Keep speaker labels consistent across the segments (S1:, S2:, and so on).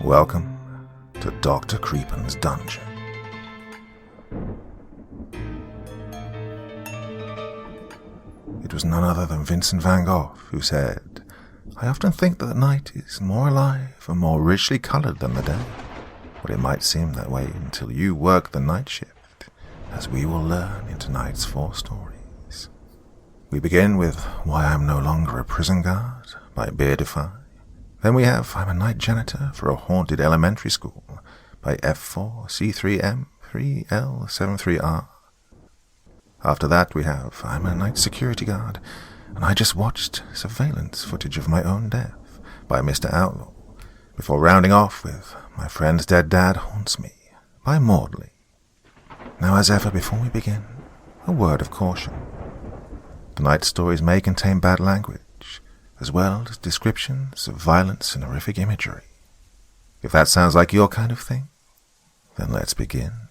S1: Welcome to Dr. Creepin's dungeon. It was none other than Vincent van Gogh who said, "I often think that the night is more alive and more richly coloured than the day. But it might seem that way until you work the night shift, as we will learn in tonight's 4 stories. We begin with Why I'm No Longer a Prison Guard by Beardify. Then we have I'm a Night Janitor for a Haunted Elementary School by F4C3M3L73R. After that we have I'm a Night Security Guard, and I just watched surveillance footage of my own death by Mr. Outlaw, before rounding off with My Friend's Dead Dad Haunts Me by Maudley. Now, as ever, before we begin, a word of caution. Tonight's stories may contain bad language, as well as descriptions of violence and horrific imagery. If that sounds like your kind of thing, then let's begin.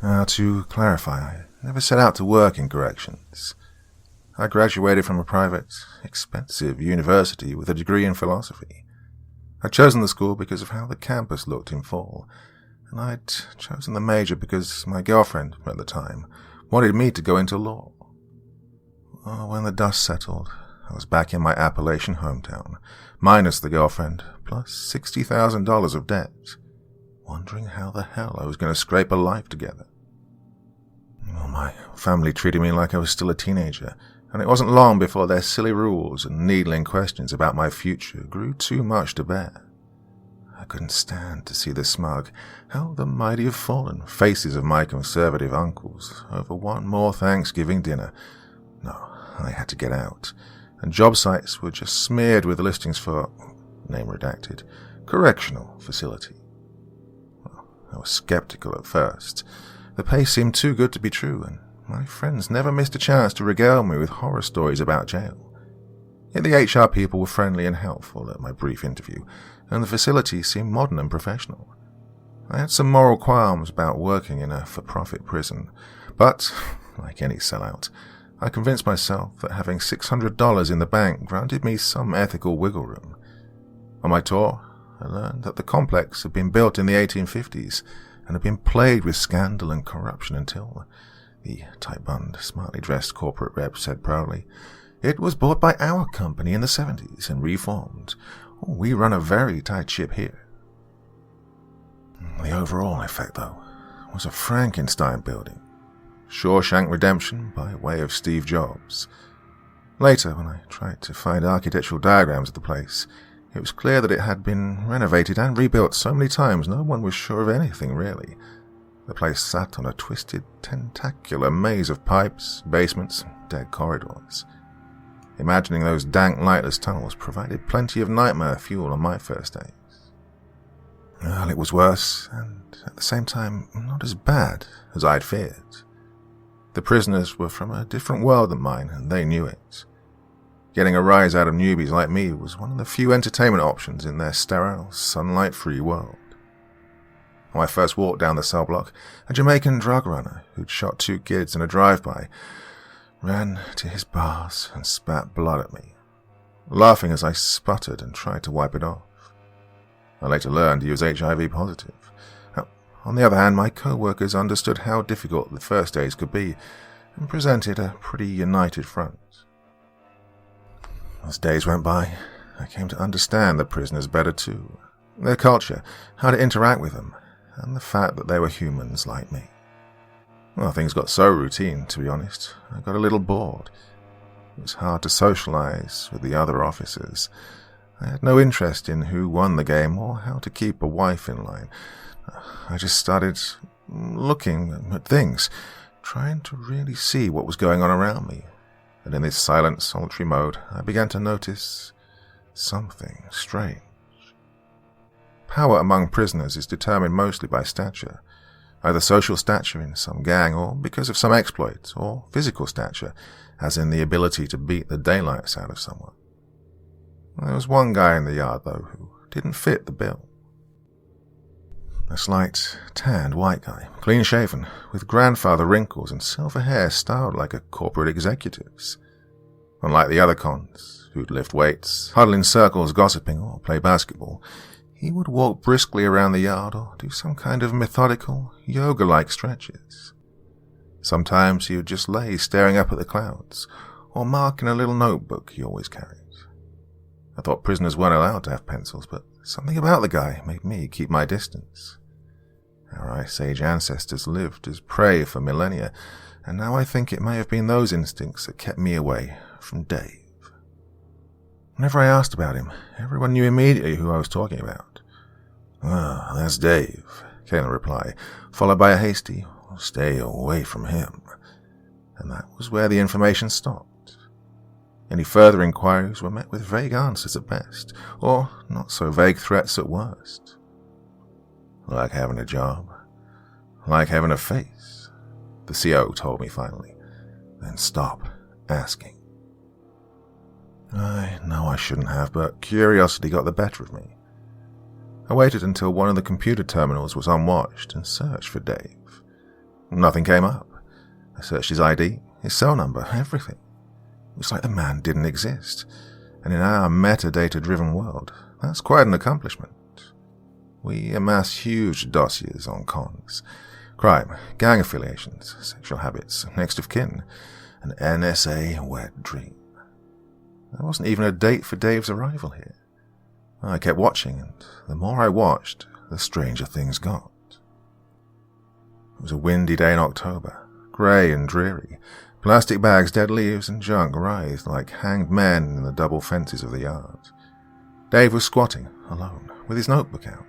S1: Now, to clarify, I never set out to work in corrections. I graduated from a private, expensive university with a degree in philosophy. I'd chosen the school because of how the campus looked in fall, and I'd chosen the major because my girlfriend, at the time, wanted me to go into law. When the dust settled, I was back in my Appalachian hometown, minus the girlfriend, plus $60,000 of debt, wondering how the hell I was going to scrape a life together. Well, my family treated me like I was still a teenager, and it wasn't long before their silly rules and needling questions about my future grew too much to bear. I couldn't stand to see the smug, how the mighty have fallen faces of my conservative uncles over one more Thanksgiving dinner. No, I had to get out, and job sites were just smeared with listings for, name redacted, correctional facility. Well, I was skeptical at first. The pay seemed too good to be true, and my friends never missed a chance to regale me with horror stories about jail. Yet the HR people were friendly and helpful at my brief interview, and the facility seemed modern and professional. I had some moral qualms about working in a for-profit prison, but, like any sellout, I convinced myself that having $600 in the bank granted me some ethical wiggle room. On my tour, I learned that the complex had been built in the 1850s and had been plagued with scandal and corruption until, the tight-bund, smartly dressed corporate rep said proudly, it was bought by our company in the 70s and reformed. We run a very tight ship here. The overall effect, though, was a Frankenstein building. Shawshank Redemption by way of Steve Jobs. Later, when I tried to find architectural diagrams of the place, it was clear that it had been renovated and rebuilt so many times no one was sure of anything, really. The place sat on a twisted, tentacular maze of pipes, basements, and dead corridors. Imagining those dank, lightless tunnels provided plenty of nightmare fuel on my first days. Well, it was worse, and at the same time, not as bad as I'd feared. The prisoners were from a different world than mine, and they knew it. Getting a rise out of newbies like me was one of the few entertainment options in their sterile, sunlight-free world. When I first walked down the cell block, a Jamaican drug runner who'd shot 2 kids in a drive-by ran to his bars and spat blood at me, laughing as I sputtered and tried to wipe it off. I later learned he was HIV positive. On the other hand, my co-workers understood how difficult the first days could be and presented a pretty united front. As days went by, I came to understand the prisoners better too, their culture, how to interact with them, and the fact that they were humans like me. Well, things got so routine, to be honest, I got a little bored. It was hard to socialize with the other officers. I had no interest in who won the game or how to keep a wife in line. I just started looking at things, trying to really see what was going on around me. And in this silent, solitary mode, I began to notice something strange. Power among prisoners is determined mostly by stature, either social stature in some gang or because of some exploit, or physical stature, as in the ability to beat the daylights out of someone. There was one guy in the yard, though, who didn't fit the bill. A slight, tanned white guy, clean-shaven, with grandfather wrinkles and silver hair styled like a corporate executive's. Unlike the other cons, who'd lift weights, huddle in circles gossiping, or play basketball, he would walk briskly around the yard or do some kind of methodical, yoga-like stretches. Sometimes he would just lay staring up at the clouds, or mark in a little notebook he always carried. I thought prisoners weren't allowed to have pencils, but something about the guy made me keep my distance. Our Ice Age ancestors lived as prey for millennia, and now I think it may have been those instincts that kept me away from Dave. Whenever I asked about him, everyone knew immediately who I was talking about. "Ah, that's Dave," came the reply, followed by a hasty, "Stay away from him." And that was where the information stopped. Any further inquiries were met with vague answers at best, or not so vague threats at worst. "Like having a job. Like having a face," the CO told me finally. "Then stop asking." I know I shouldn't have, but curiosity got the better of me. I waited until one of the computer terminals was unwatched and searched for Dave. Nothing came up. I searched his ID, his cell number, everything. It was like the man didn't exist, and in our metadata-driven world, that's quite an accomplishment. We amass huge dossiers on cons, crime, gang affiliations, sexual habits, next of kin, an NSA wet dream. There wasn't even a date for Dave's arrival here. I kept watching, and the more I watched, the stranger things got. It was a windy day in October, grey and dreary. Plastic bags, dead leaves, and junk writhed like hanged men in the double fences of the yard. Dave was squatting, alone, with his notebook out.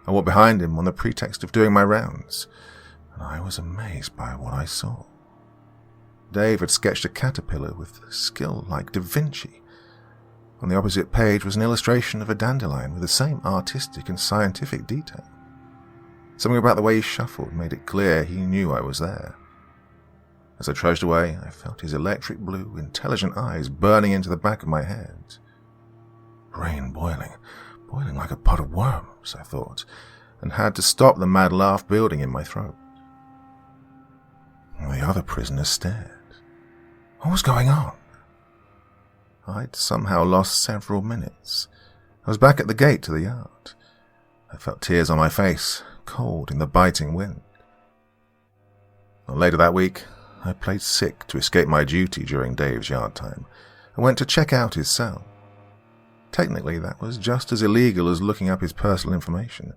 S1: I walked behind him on the pretext of doing my rounds, and I was amazed by what I saw. Dave had sketched a caterpillar with skill like Da Vinci. On the opposite page was an illustration of a dandelion with the same artistic and scientific detail. Something about the way he shuffled made it clear he knew I was there. As I trudged away, I felt his electric blue, intelligent eyes burning into the back of my head. Brain boiling like a pot of worms, I thought, and had to stop the mad laugh building in my throat. The other prisoners stared. What was going on? I'd somehow lost several minutes. I was back at the gate to the yard. I felt tears on my face, cold in the biting wind. Later that week, I played sick to escape my duty during Dave's yard time and went to check out his cell. Technically, that was just as illegal as looking up his personal information,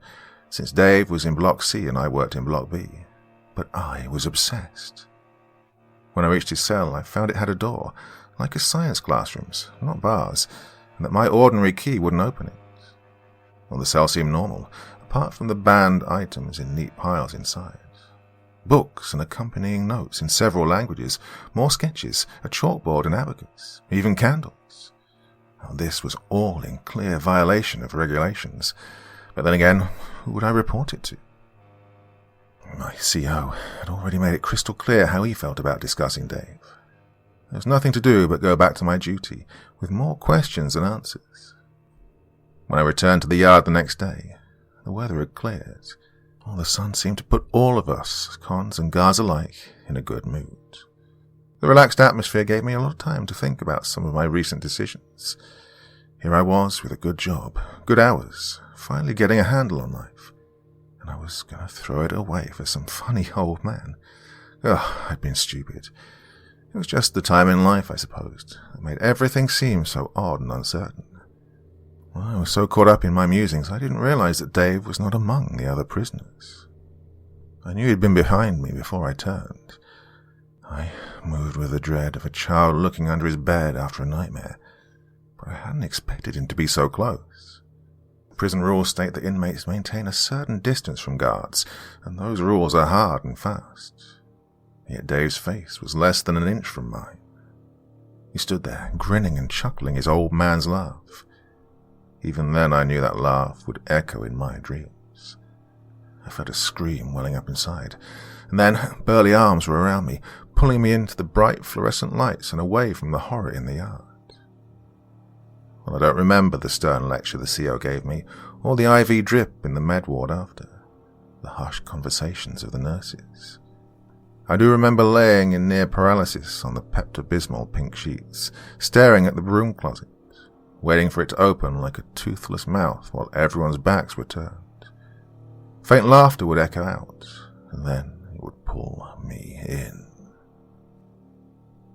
S1: since Dave was in Block C and I worked in Block B. But I was obsessed. When I reached his cell, I found it had a door, like a science classroom's, not bars, and that my ordinary key wouldn't open it. Well, the cell seemed normal, apart from the banned items in neat piles inside. Books and accompanying notes in several languages, more sketches, a chalkboard and abacus, even candles. Now, this was all in clear violation of regulations, but then again, who would I report it to? My CO had already made it crystal clear how he felt about discussing Dave. There was nothing to do but go back to my duty, with more questions than answers. When I returned to the yard the next day, the weather had cleared. The sun seemed to put all of us, cons and guards alike, in a good mood. The relaxed atmosphere gave me a lot of time to think about some of my recent decisions. Here I was with a good job, good hours, finally getting a handle on life. And I was going to throw it away for some funny old man. I'd been stupid. It was just the time in life, I supposed, that made everything seem so odd and uncertain. Well, I was so caught up in my musings, I didn't realize that Dave was not among the other prisoners. I knew he'd been behind me before I turned. I moved with the dread of a child looking under his bed after a nightmare, but I hadn't expected him to be so close. Prison rules state that inmates maintain a certain distance from guards, and those rules are hard and fast. Yet Dave's face was less than an inch from mine. He stood there, grinning and chuckling his old man's laugh. Even then I knew that laugh would echo in my dreams. I felt a scream welling up inside, and then burly arms were around me, pulling me into the bright fluorescent lights and away from the horror in the yard. and I don't remember the stern lecture the CO gave me, or the IV drip in the med ward after, the hushed conversations of the nurses. I do remember laying in near paralysis on the Pepto-Bismol pink sheets, staring at the broom closet, waiting for it to open like a toothless mouth while everyone's backs were turned. Faint laughter would echo out, and then it would pull me in.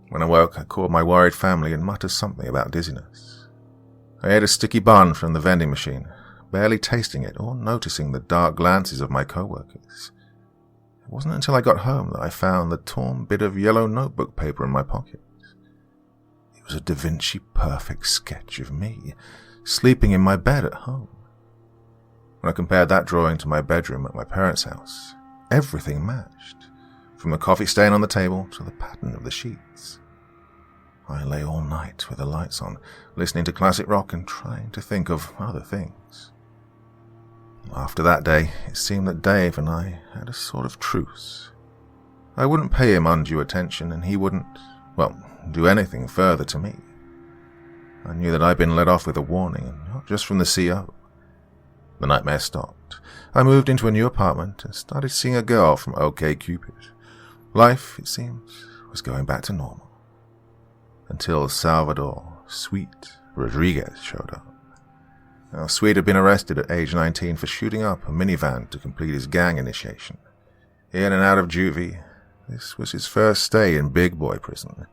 S1: When I woke, I called my worried family and muttered something about dizziness. I ate a sticky bun from the vending machine, barely tasting it or noticing the dark glances of my co-workers. It wasn't until I got home that I found the torn bit of yellow notebook paper in my pocket. It was a Da Vinci perfect sketch of me, sleeping in my bed at home. When I compared that drawing to my bedroom at my parents' house, everything matched, from the coffee stain on the table to the pattern of the sheets. I lay all night with the lights on, listening to classic rock and trying to think of other things. After that day, it seemed that Dave and I had a sort of truce. I wouldn't pay him undue attention, and he wouldn't, do anything further to me. I knew that I'd been let off with a warning, and not just from the CO. The nightmare stopped. I moved into a new apartment and started seeing a girl from OkCupid. Life, it seemed, was going back to normal. Until Salvador Sweet Rodriguez showed up. Now, Sweet had been arrested at age 19 for shooting up a minivan to complete his gang initiation. In and out of juvie, this was his first stay in big boy prison.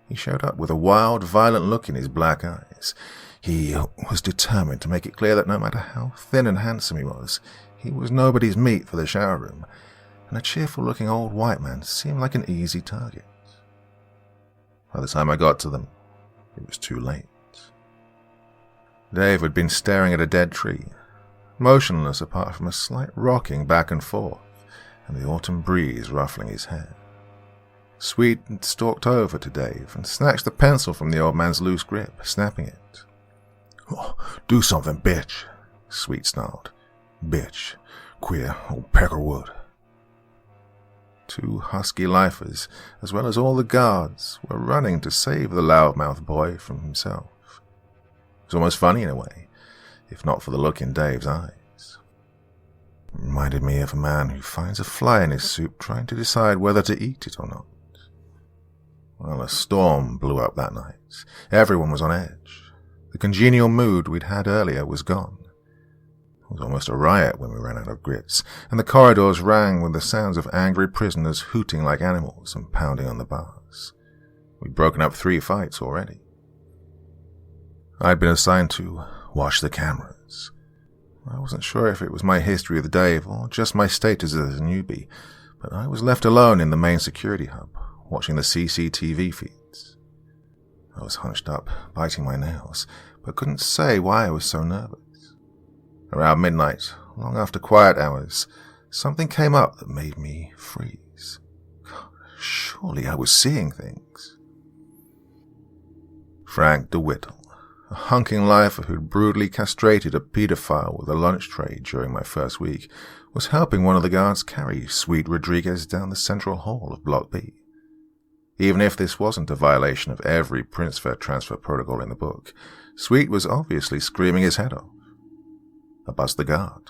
S1: He showed up with a wild, violent look in his black eyes. He was determined to make it clear that no matter how thin and handsome he was nobody's meat for the shower room, and a cheerful-looking old white man seemed like an easy target. By the time I got to them, it was too late. Dave had been staring at a dead tree, motionless apart from a slight rocking back and forth and the autumn breeze ruffling his hair. Sweet had stalked over to Dave and snatched the pencil from the old man's loose grip, snapping it. "Oh, do something, bitch," Sweet snarled. "Bitch. Queer old Peckerwood." Two husky lifers, as well as all the guards, were running to save the loudmouth boy from himself. It was almost funny in a way, if not for the look in Dave's eyes. It reminded me of a man who finds a fly in his soup trying to decide whether to eat it or not. Well, a storm blew up that night. Everyone was on edge. The congenial mood we'd had earlier was gone. It was almost a riot when we ran out of grits, and the corridors rang with the sounds of angry prisoners hooting like animals and pounding on the bars. We'd broken up 3 fights already. I'd been assigned to watch the cameras. I wasn't sure if it was my history with Dave or just my status as a newbie, but I was left alone in the main security hub, watching the CCTV feeds. I was hunched up, biting my nails, but couldn't say why I was so nervous. Around midnight, long after quiet hours, something came up that made me freeze. God, surely I was seeing things. Frank DeWittle, a hunking lifer who'd brutally castrated a pedophile with a lunch tray during my first week, was helping one of the guards carry Sweet Rodriguez down the central hall of Block B. Even if this wasn't a violation of every Princeville transfer protocol in the book, Sweet was obviously screaming his head off. I buzzed the guard.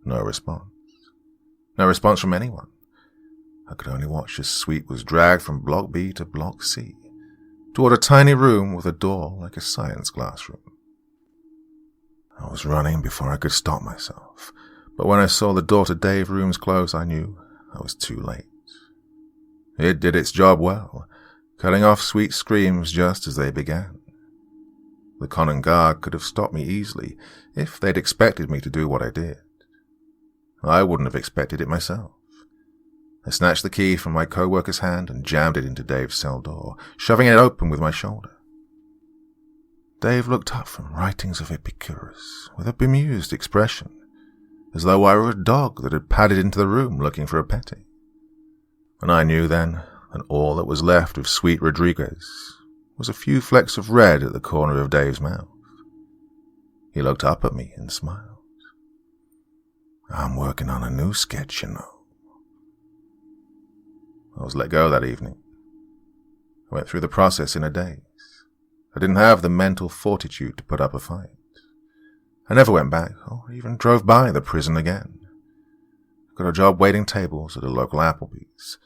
S1: No response. No response from anyone. I could only watch as Sweet was dragged from Block B to Block C, toward a tiny room with a door like a science classroom. I was running before I could stop myself, but when I saw the door to Dave's room's close, I knew I was too late. It did its job well, cutting off Sweet's screams just as they began. The Conan guard could have stopped me easily if they'd expected me to do what I did. I wouldn't have expected it myself. I snatched the key from my co-worker's hand and jammed it into Dave's cell door, shoving it open with my shoulder. Dave looked up from writings of Epicurus with a bemused expression, as though I were a dog that had padded into the room looking for a petting. And I knew then that all that was left of Sweet Rodriguez was a few flecks of red at the corner of Dave's mouth. He looked up at me and smiled. "I'm working on a new sketch, you know." I was let go that evening. I went through the process in a daze. I didn't have the mental fortitude to put up a fight. I never went back or even drove by the prison again. I got a job waiting tables at a local Applebee's.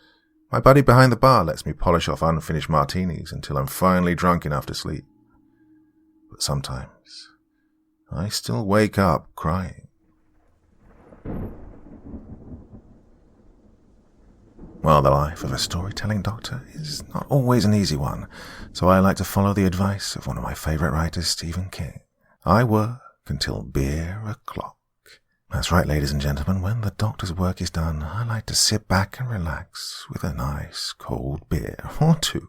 S1: My buddy behind the bar lets me polish off unfinished martinis until I'm finally drunk enough to sleep. But sometimes, I still wake up crying. Well, the life of a storytelling doctor is not always an easy one, so I like to follow the advice of one of my favorite writers, Stephen King. I work until beer o'clock. That's right, ladies and gentlemen, when the doctor's work is done, I like to sit back and relax with a nice cold beer or two.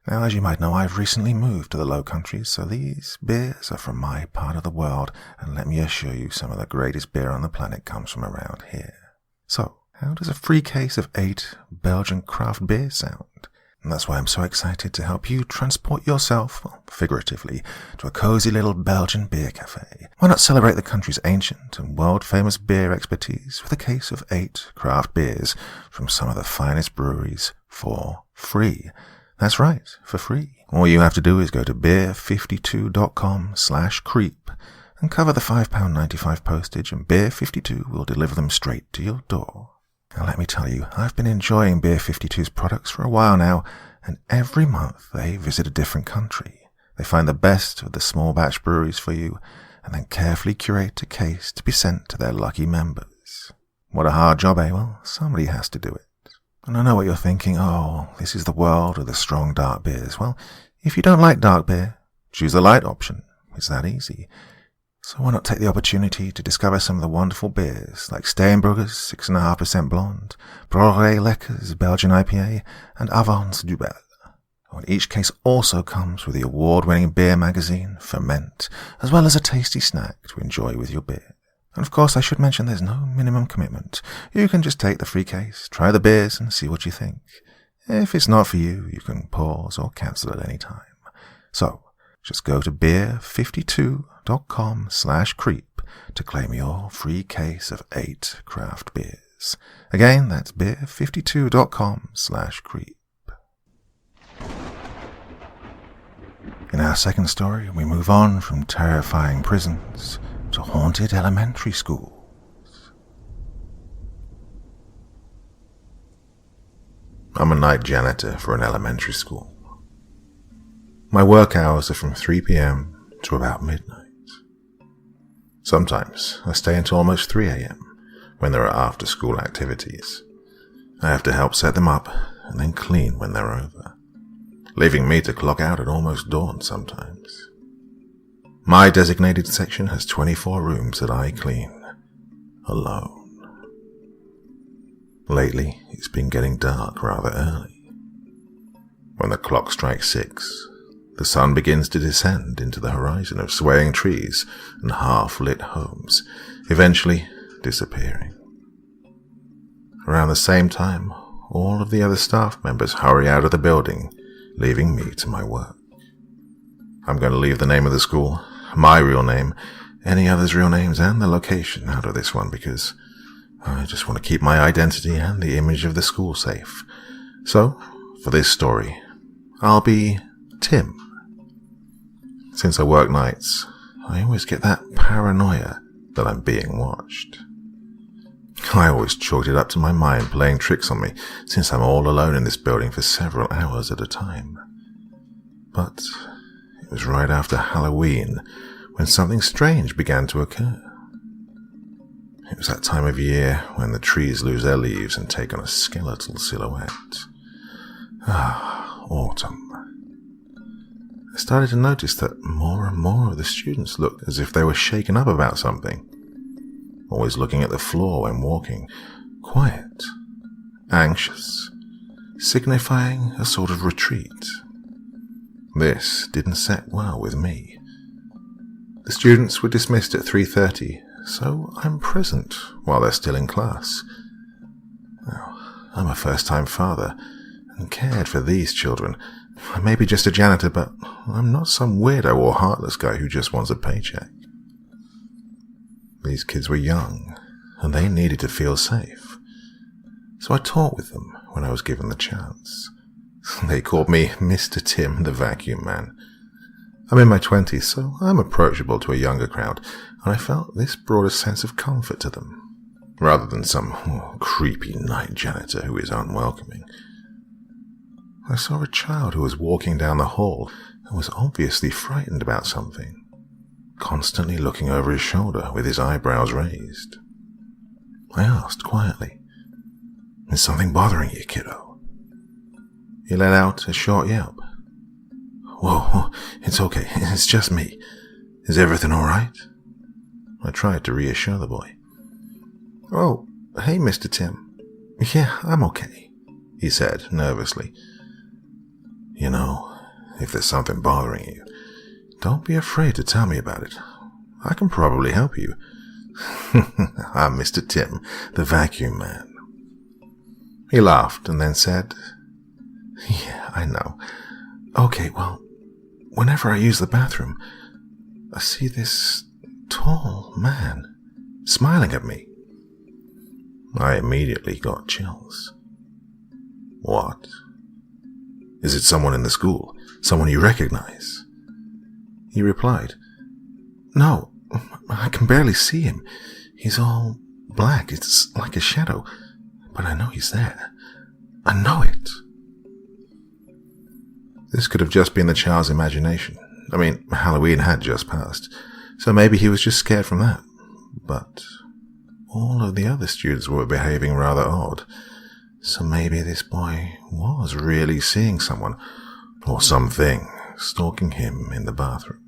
S1: Now, as you might know, I've recently moved to the Low Countries, so these beers are from my part of the world, and let me assure you, some of the greatest beer on the planet comes from around here. So, how does a free case of 8 Belgian craft beer sound? And that's why I'm so excited to help you transport yourself, well, figuratively, to a cozy little Belgian beer cafe. Why not celebrate the country's ancient and world-famous beer expertise with a case of 8 craft beers from some of the finest breweries for free? That's right, for free. All you have to do is go to beer52.com/creep and cover the £5.95 postage, and Beer52 will deliver them straight to your door. Now let me tell you, I've been enjoying Beer 52's products for a while now, and every month they visit a different country. They find the best of the small batch breweries for you, and then carefully curate a case to be sent to their lucky members. What a hard job, eh? Well, somebody has to do it. And I know what you're thinking, oh, this is the world of the strong dark beers. Well, if you don't like dark beer, choose the light option. It's that easy. So why not take the opportunity to discover some of the wonderful beers like Steenbrugger's 6.5% Blonde, Brouwerij Lekker's Belgian IPA, and Avance du Bel. And each case also comes with the award-winning beer magazine, Ferment, as well as a tasty snack to enjoy with your beer. And of course, I should mention there's no minimum commitment. You can just take the free case, try the beers, and see what you think. If it's not for you, you can pause or cancel at any time. So, just go to beer52.com/creep to claim your free case of 8 craft beers. Again, that's beer52.com/creep. In our second story, we move on from terrifying prisons to haunted elementary schools. I'm a night janitor for an elementary school. My work hours are from 3 p.m. to about midnight. Sometimes I stay until almost 3 a.m. when there are after-school activities. I have to help set them up and then clean when they're over, leaving me to clock out at almost dawn sometimes. My designated section has 24 rooms that I clean, alone. Lately, it's been getting dark rather early. When the clock strikes 6, the sun begins to descend into the horizon of swaying trees and half-lit homes, eventually disappearing. Around the same time, all of the other staff members hurry out of the building, leaving me to my work. I'm going to leave the name of the school, my real name, any other's real names, and the location out of this one because I just want to keep my identity and the image of the school safe. So, for this story, I'll be Tim. Since I work nights, I always get that paranoia that I'm being watched. I always chalked it up to my mind playing tricks on me, since I'm all alone in this building for several hours at a time. But it was right after Halloween when something strange began to occur. It was that time of year when the trees lose their leaves and take on a skeletal silhouette. Autumn. I started to notice that more and more of the students looked as if they were shaken up about something. Always looking at the floor when walking, quiet, anxious, signifying a sort of retreat. This didn't set well with me. The students were dismissed at 3:30, so I'm present while they're still in class. Now, I'm a first-time father and cared for these children. I may be just a janitor, but I'm not some weirdo or heartless guy who just wants a paycheck. These kids were young, and they needed to feel safe. So I talked with them when I was given the chance. They called me Mr. Tim the Vacuum Man. I'm in my 20s, so I'm approachable to a younger crowd, and I felt this brought a sense of comfort to them, rather than some creepy night janitor who is unwelcoming. I saw a child who was walking down the hall and was obviously frightened about something, constantly looking over his shoulder with his eyebrows raised. I asked quietly, "Is something bothering you, kiddo?" He let out a short yelp. "Whoa, it's okay, it's just me. Is everything all right?" I tried to reassure the boy. "Oh, hey, Mr. Tim. Yeah, I'm okay," he said nervously. "You know, if there's something bothering you, don't be afraid to tell me about it. I can probably help you." "I'm Mr. Tim, the vacuum man." He laughed and then said, "Yeah, I know. Okay, well, whenever I use the bathroom, I see this tall man smiling at me." I immediately got chills. "What? Is it someone in the school? Someone you recognize?" He replied, "No, I can barely see him. He's all black. It's like a shadow. But I know he's there. I know it." This could have just been the child's imagination. I mean, Halloween had just passed, so maybe he was just scared from that. But all of the other students were behaving rather odd, so maybe this boy was really seeing someone, or something, stalking him in the bathroom.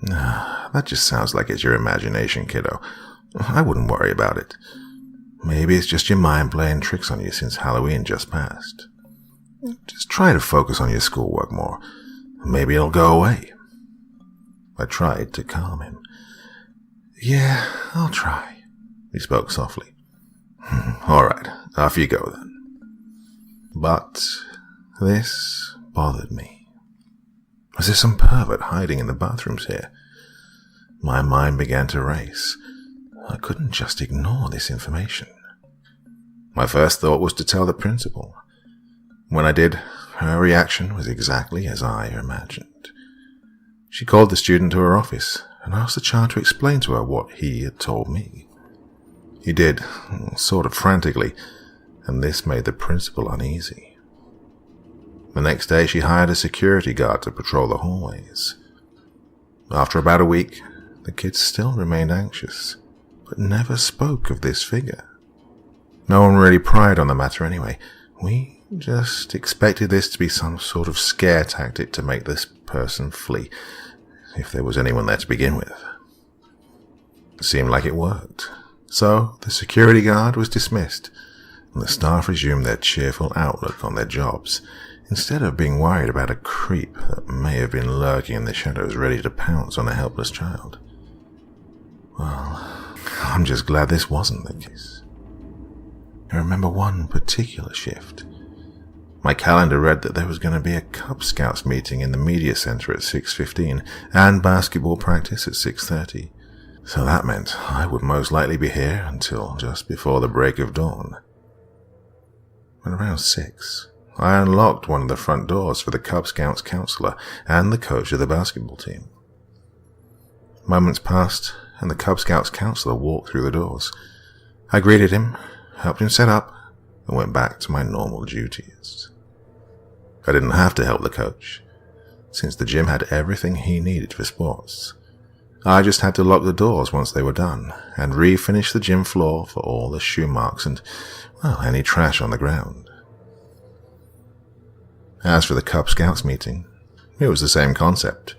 S1: That just sounds like it's your imagination, kiddo. I wouldn't worry about it. Maybe it's just your mind playing tricks on you since Halloween just passed. Just try to focus on your schoolwork more. Maybe it'll go away. I tried to calm him. "Yeah, I'll try," he spoke softly. "All right, off you go then." But this bothered me. Was there some pervert hiding in the bathrooms here? My mind began to race. I couldn't just ignore this information. My first thought was to tell the principal. When I did, her reaction was exactly as I imagined. She called the student to her office and asked the child to explain to her what he had told me. He did, sort of frantically, and this made the principal uneasy. The next day she hired a security guard to patrol the hallways. After about a week, the kids still remained anxious, but never spoke of this figure. No one really pried on the matter anyway. We just expected this to be some sort of scare tactic to make this person flee, if there was anyone there to begin with. It seemed like it worked. So the security guard was dismissed, and the staff resumed their cheerful outlook on their jobs, instead of being worried about a creep that may have been lurking in the shadows ready to pounce on a helpless child. Well, I'm just glad this wasn't the case. I remember one particular shift. My calendar read that there was going to be a Cub Scouts meeting in the media center at 6:15 and basketball practice at 6:30. So that meant I would most likely be here until just before the break of dawn. At around 6, I unlocked one of the front doors for the Cub Scouts counselor and the coach of the basketball team. Moments passed, and the Cub Scouts counselor walked through the doors. I greeted him, helped him set up, and went back to my normal duties. I didn't have to help the coach, since the gym had everything he needed for sports. I just had to lock the doors once they were done, and refinish the gym floor for all the shoe marks and, well, any trash on the ground. As for the Cub Scouts meeting, it was the same concept.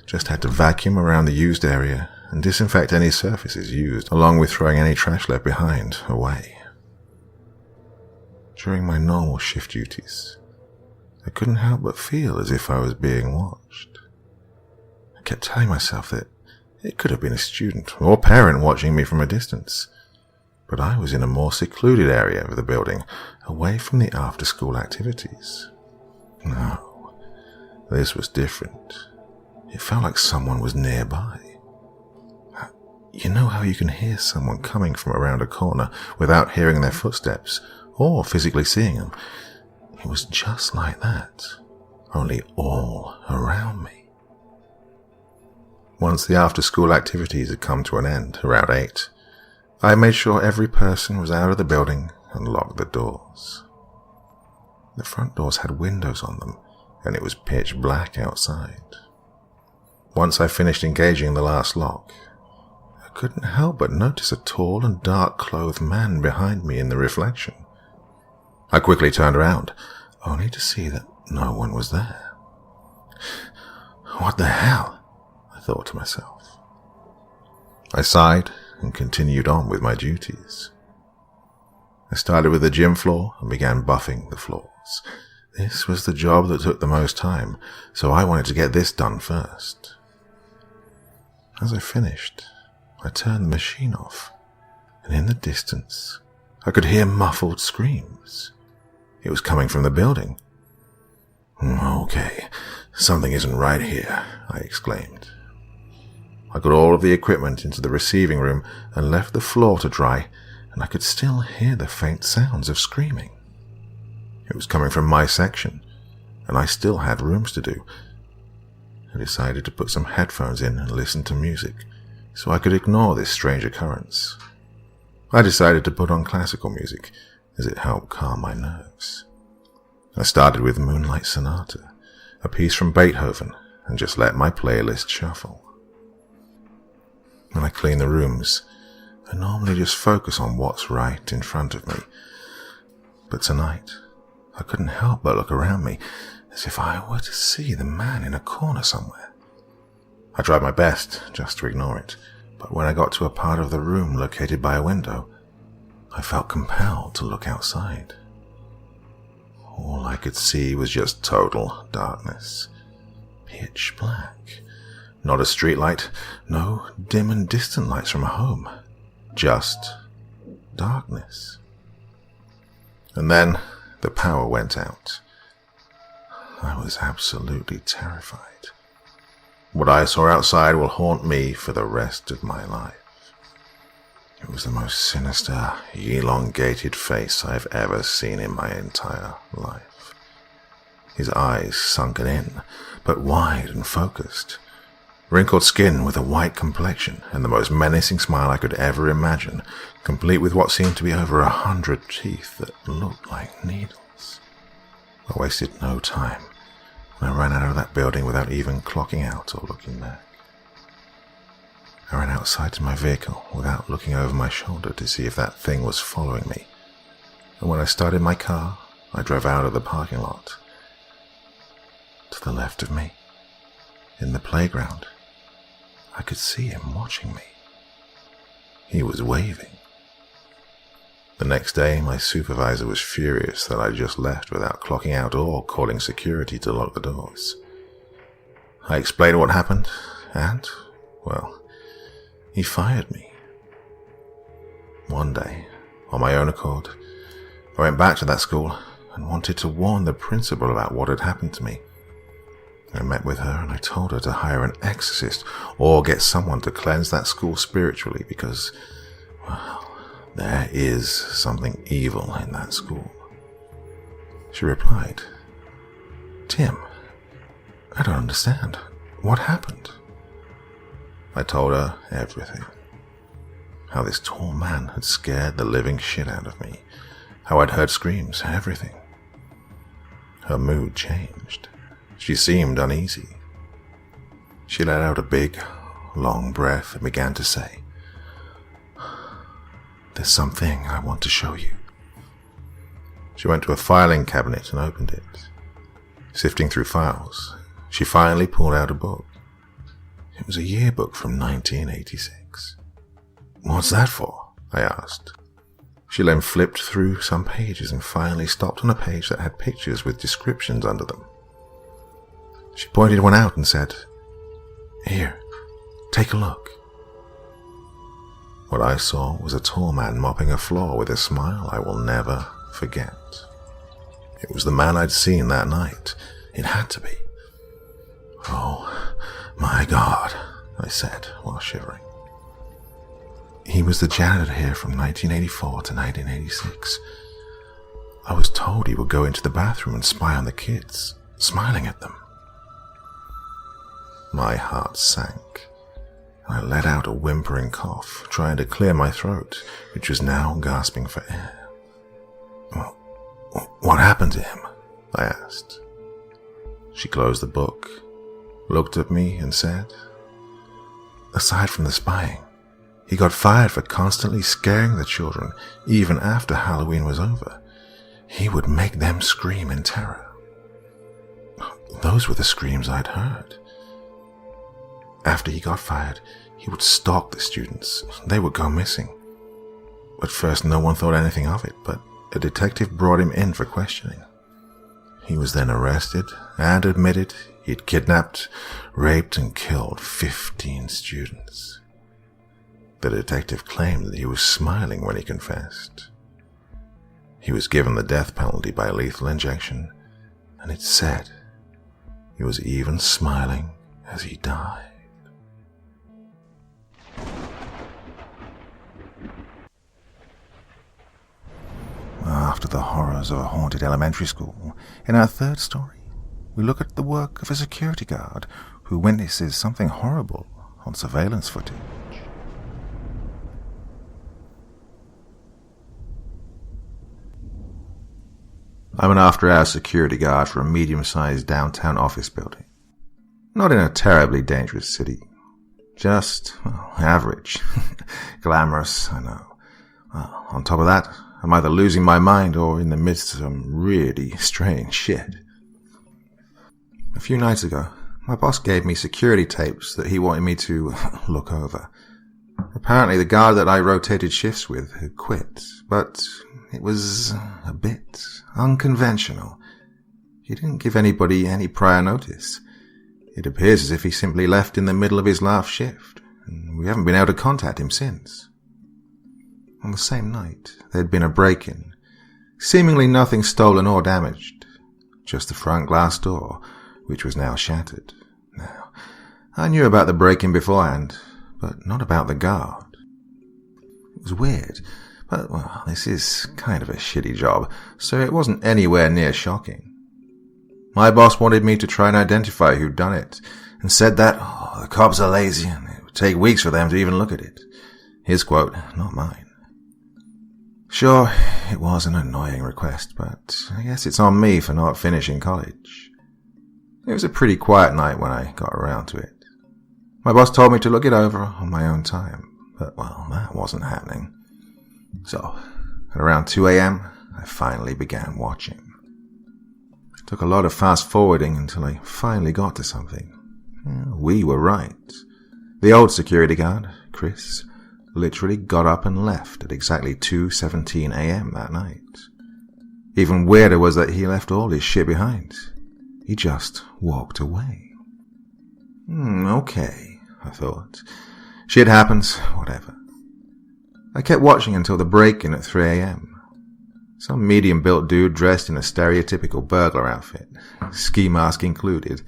S1: Just had to vacuum around the used area and disinfect any surfaces used, along with throwing any trash left behind away. During my normal shift duties, I couldn't help but feel as if I was being watched. I kept telling myself that it could have been a student or parent watching me from a distance, but I was in a more secluded area of the building, away from the after-school activities. No, this was different. It felt like someone was nearby. You know how you can hear someone coming from around a corner without hearing their footsteps or physically seeing them? It was just like that, only all around me. Once the after-school activities had come to an end, around 8, I made sure every person was out of the building and locked the doors. The front doors had windows on them, and it was pitch black outside. Once I finished engaging the last lock, I couldn't help but notice a tall and dark-clothed man behind me in the reflection. I quickly turned around, only to see that no one was there. What the hell? I thought to myself. I sighed and continued on with my duties. I started with the gym floor and began buffing the floors. This was the job that took the most time, so I wanted to get this done first. As I finished, I turned the machine off, and in the distance, I could hear muffled screams. It was coming from the building. Okay, something isn't right here, I exclaimed. I got all of the equipment into the receiving room and left the floor to dry, and I could still hear the faint sounds of screaming. It was coming from my section, and I still had rooms to do. I decided to put some headphones in and listen to music, so I could ignore this strange occurrence. I decided to put on classical music, as it helped calm my nerves. I started with Moonlight Sonata, a piece from Beethoven, and just let my playlist shuffle. When I clean the rooms, I normally just focus on what's right in front of me. But tonight, I couldn't help but look around me, as if I were to see the man in a corner somewhere. I tried my best just to ignore it, but when I got to a part of the room located by a window, I felt compelled to look outside. All I could see was just total darkness. Pitch black. Not a streetlight, no dim and distant lights from home. Just darkness. And then the power went out. I was absolutely terrified. What I saw outside will haunt me for the rest of my life. It was the most sinister, elongated face I've ever seen in my entire life. His eyes sunken in, but wide and focused. Wrinkled skin with a white complexion, and the most menacing smile I could ever imagine, complete with what seemed to be over 100 teeth that looked like needles. I wasted no time, and I ran out of that building without even clocking out or looking back. I ran outside to my vehicle without looking over my shoulder to see if that thing was following me, and when I started my car, I drove out of the parking lot. To the left of me, in the playground, I could see him watching me. He was waving. The next day, my supervisor was furious that I just left without clocking out or calling security to lock the doors. I explained what happened, and, well, he fired me. One day, on my own accord, I went back to that school and wanted to warn the principal about what had happened to me. I met with her and I told her to hire an exorcist or get someone to cleanse that school spiritually because, well, there is something evil in that school. She replied, "Tim, I don't understand. What happened?" I told her everything. How this tall man had scared the living shit out of me. How I'd heard screams, everything. Her mood changed. She seemed uneasy. She let out a big, long breath and began to say, "There's something I want to show you." She went to a filing cabinet and opened it. Sifting through files, she finally pulled out a book. It was a yearbook from 1986. "What's that for?" I asked. She then flipped through some pages and finally stopped on a page that had pictures with descriptions under them. She pointed one out and said, "Here, take a look." What I saw was a tall man mopping a floor with a smile I will never forget. It was the man I'd seen that night. It had to be. "Oh, my God," I said while shivering. "He was the janitor here from 1984 to 1986. I was told he would go into the bathroom and spy on the kids, smiling at them." My heart sank. I let out a whimpering cough, trying to clear my throat, which was now gasping for air. What happened to him? I asked. She closed the book, looked at me and said, aside from the spying, he got fired for constantly scaring the children even after Halloween was over. He would make them scream in terror. Those were the screams I'd heard. After he got fired, he would stalk the students. They would go missing. At first, no one thought anything of it, but a detective brought him in for questioning. He was then arrested and admitted he'd kidnapped, raped, and killed 15 students. The detective claimed that he was smiling when he confessed. He was given the death penalty by lethal injection, and it said he was even smiling as he died. After the horrors of a haunted elementary school, in our third story, we look at the work of a security guard who witnesses something horrible on surveillance footage. I'm an after-hours security guard for a medium-sized downtown office building. Not in a terribly dangerous city. Just, average. Glamorous, I know. On top of that, I'm either losing my mind or in the midst of some really strange shit. A few nights ago, my boss gave me security tapes that he wanted me to look over. Apparently the guard that I rotated shifts with had quit, but it was a bit unconventional. He didn't give anybody any prior notice. It appears as if he simply left in the middle of his last shift, and we haven't been able to contact him since. On the same night, there'd been a break-in. Seemingly nothing stolen or damaged. Just the front glass door, which was now shattered. Now, I knew about the break-in beforehand, but not about the guard. It was weird, but, well, this is kind of a shitty job, so it wasn't anywhere near shocking. My boss wanted me to try and identify who'd done it, and said that, the cops are lazy and it would take weeks for them to even look at it. His quote, not mine. Sure, it was an annoying request, but I guess it's on me for not finishing college. It was a pretty quiet night when I got around to it. My boss told me to look it over on my own time, but, well, that wasn't happening. So, at around 2 a.m., I finally began watching. It took a lot of fast-forwarding until I finally got to something. We were right. The old security guard, Chris, literally got up and left at exactly 2:17 a.m. that night. Even weirder was that he left all his shit behind. He just walked away. Okay, I thought. Shit happens, whatever. I kept watching until the break-in at 3 a.m. Some medium-built dude dressed in a stereotypical burglar outfit, ski mask included,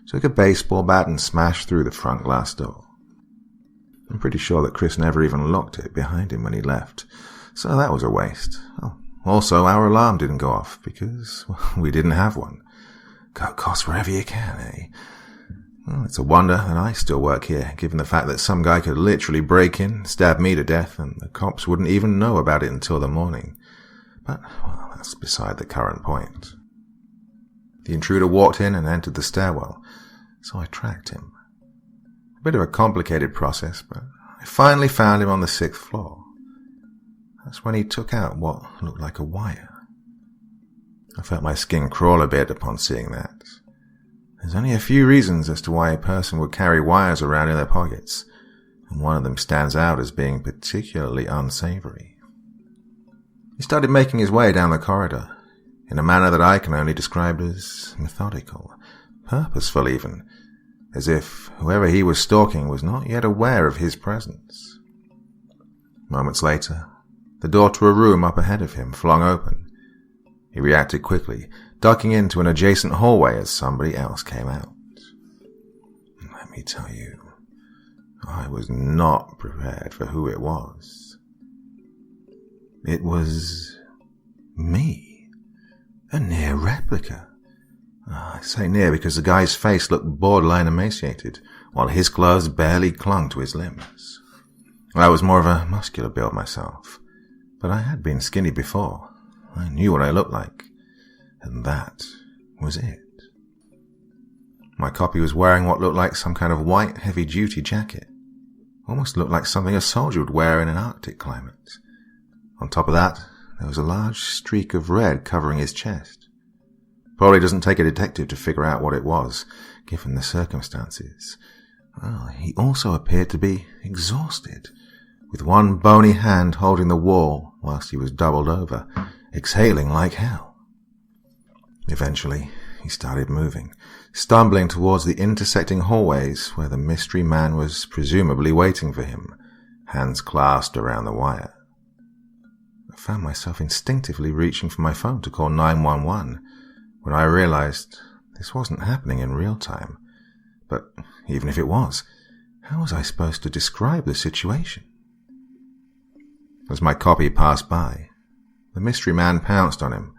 S1: took a baseball bat and smashed through the front glass door. I'm pretty sure that Chris never even locked it behind him when he left, so that was a waste. Oh, also, our alarm didn't go off because, well, we didn't have one. Cut costs wherever you can, eh? Well, it's a wonder that I still work here, given the fact that some guy could literally break in, stab me to death, and the cops wouldn't even know about it until the morning. But, well, that's beside the current point. The intruder walked in and entered the stairwell, so I tracked him. A bit of a complicated process, but I finally found him on the 6th floor. That's when he took out what looked like a wire. I felt my skin crawl a bit upon seeing that. There's only a few reasons as to why a person would carry wires around in their pockets, and one of them stands out as being particularly unsavory. He started making his way down the corridor, in a manner that I can only describe as methodical, purposeful even, as if whoever he was stalking was not yet aware of his presence. Moments later, the door to a room up ahead of him flung open. He reacted quickly, ducking into an adjacent hallway as somebody else came out. Let me tell you, I was not prepared for who it was. It was me, a near replica. I say near because the guy's face looked borderline emaciated, while his gloves barely clung to his limbs. I was more of a muscular build myself, but I had been skinny before. I knew what I looked like, and that was it. My copy was wearing what looked like some kind of white heavy-duty jacket. Almost looked like something a soldier would wear in an Arctic climate. On top of that, there was a large streak of red covering his chest. Probably doesn't take a detective to figure out what it was, given the circumstances. Well, he also appeared to be exhausted, with one bony hand holding the wall whilst he was doubled over, exhaling like hell. Eventually, he started moving, stumbling towards the intersecting hallways where the mystery man was presumably waiting for him, hands clasped around the wire. I found myself instinctively reaching for my phone to call 911 when I realized this wasn't happening in real time. But even if it was, how was I supposed to describe the situation? As my copy passed by, the mystery man pounced on him,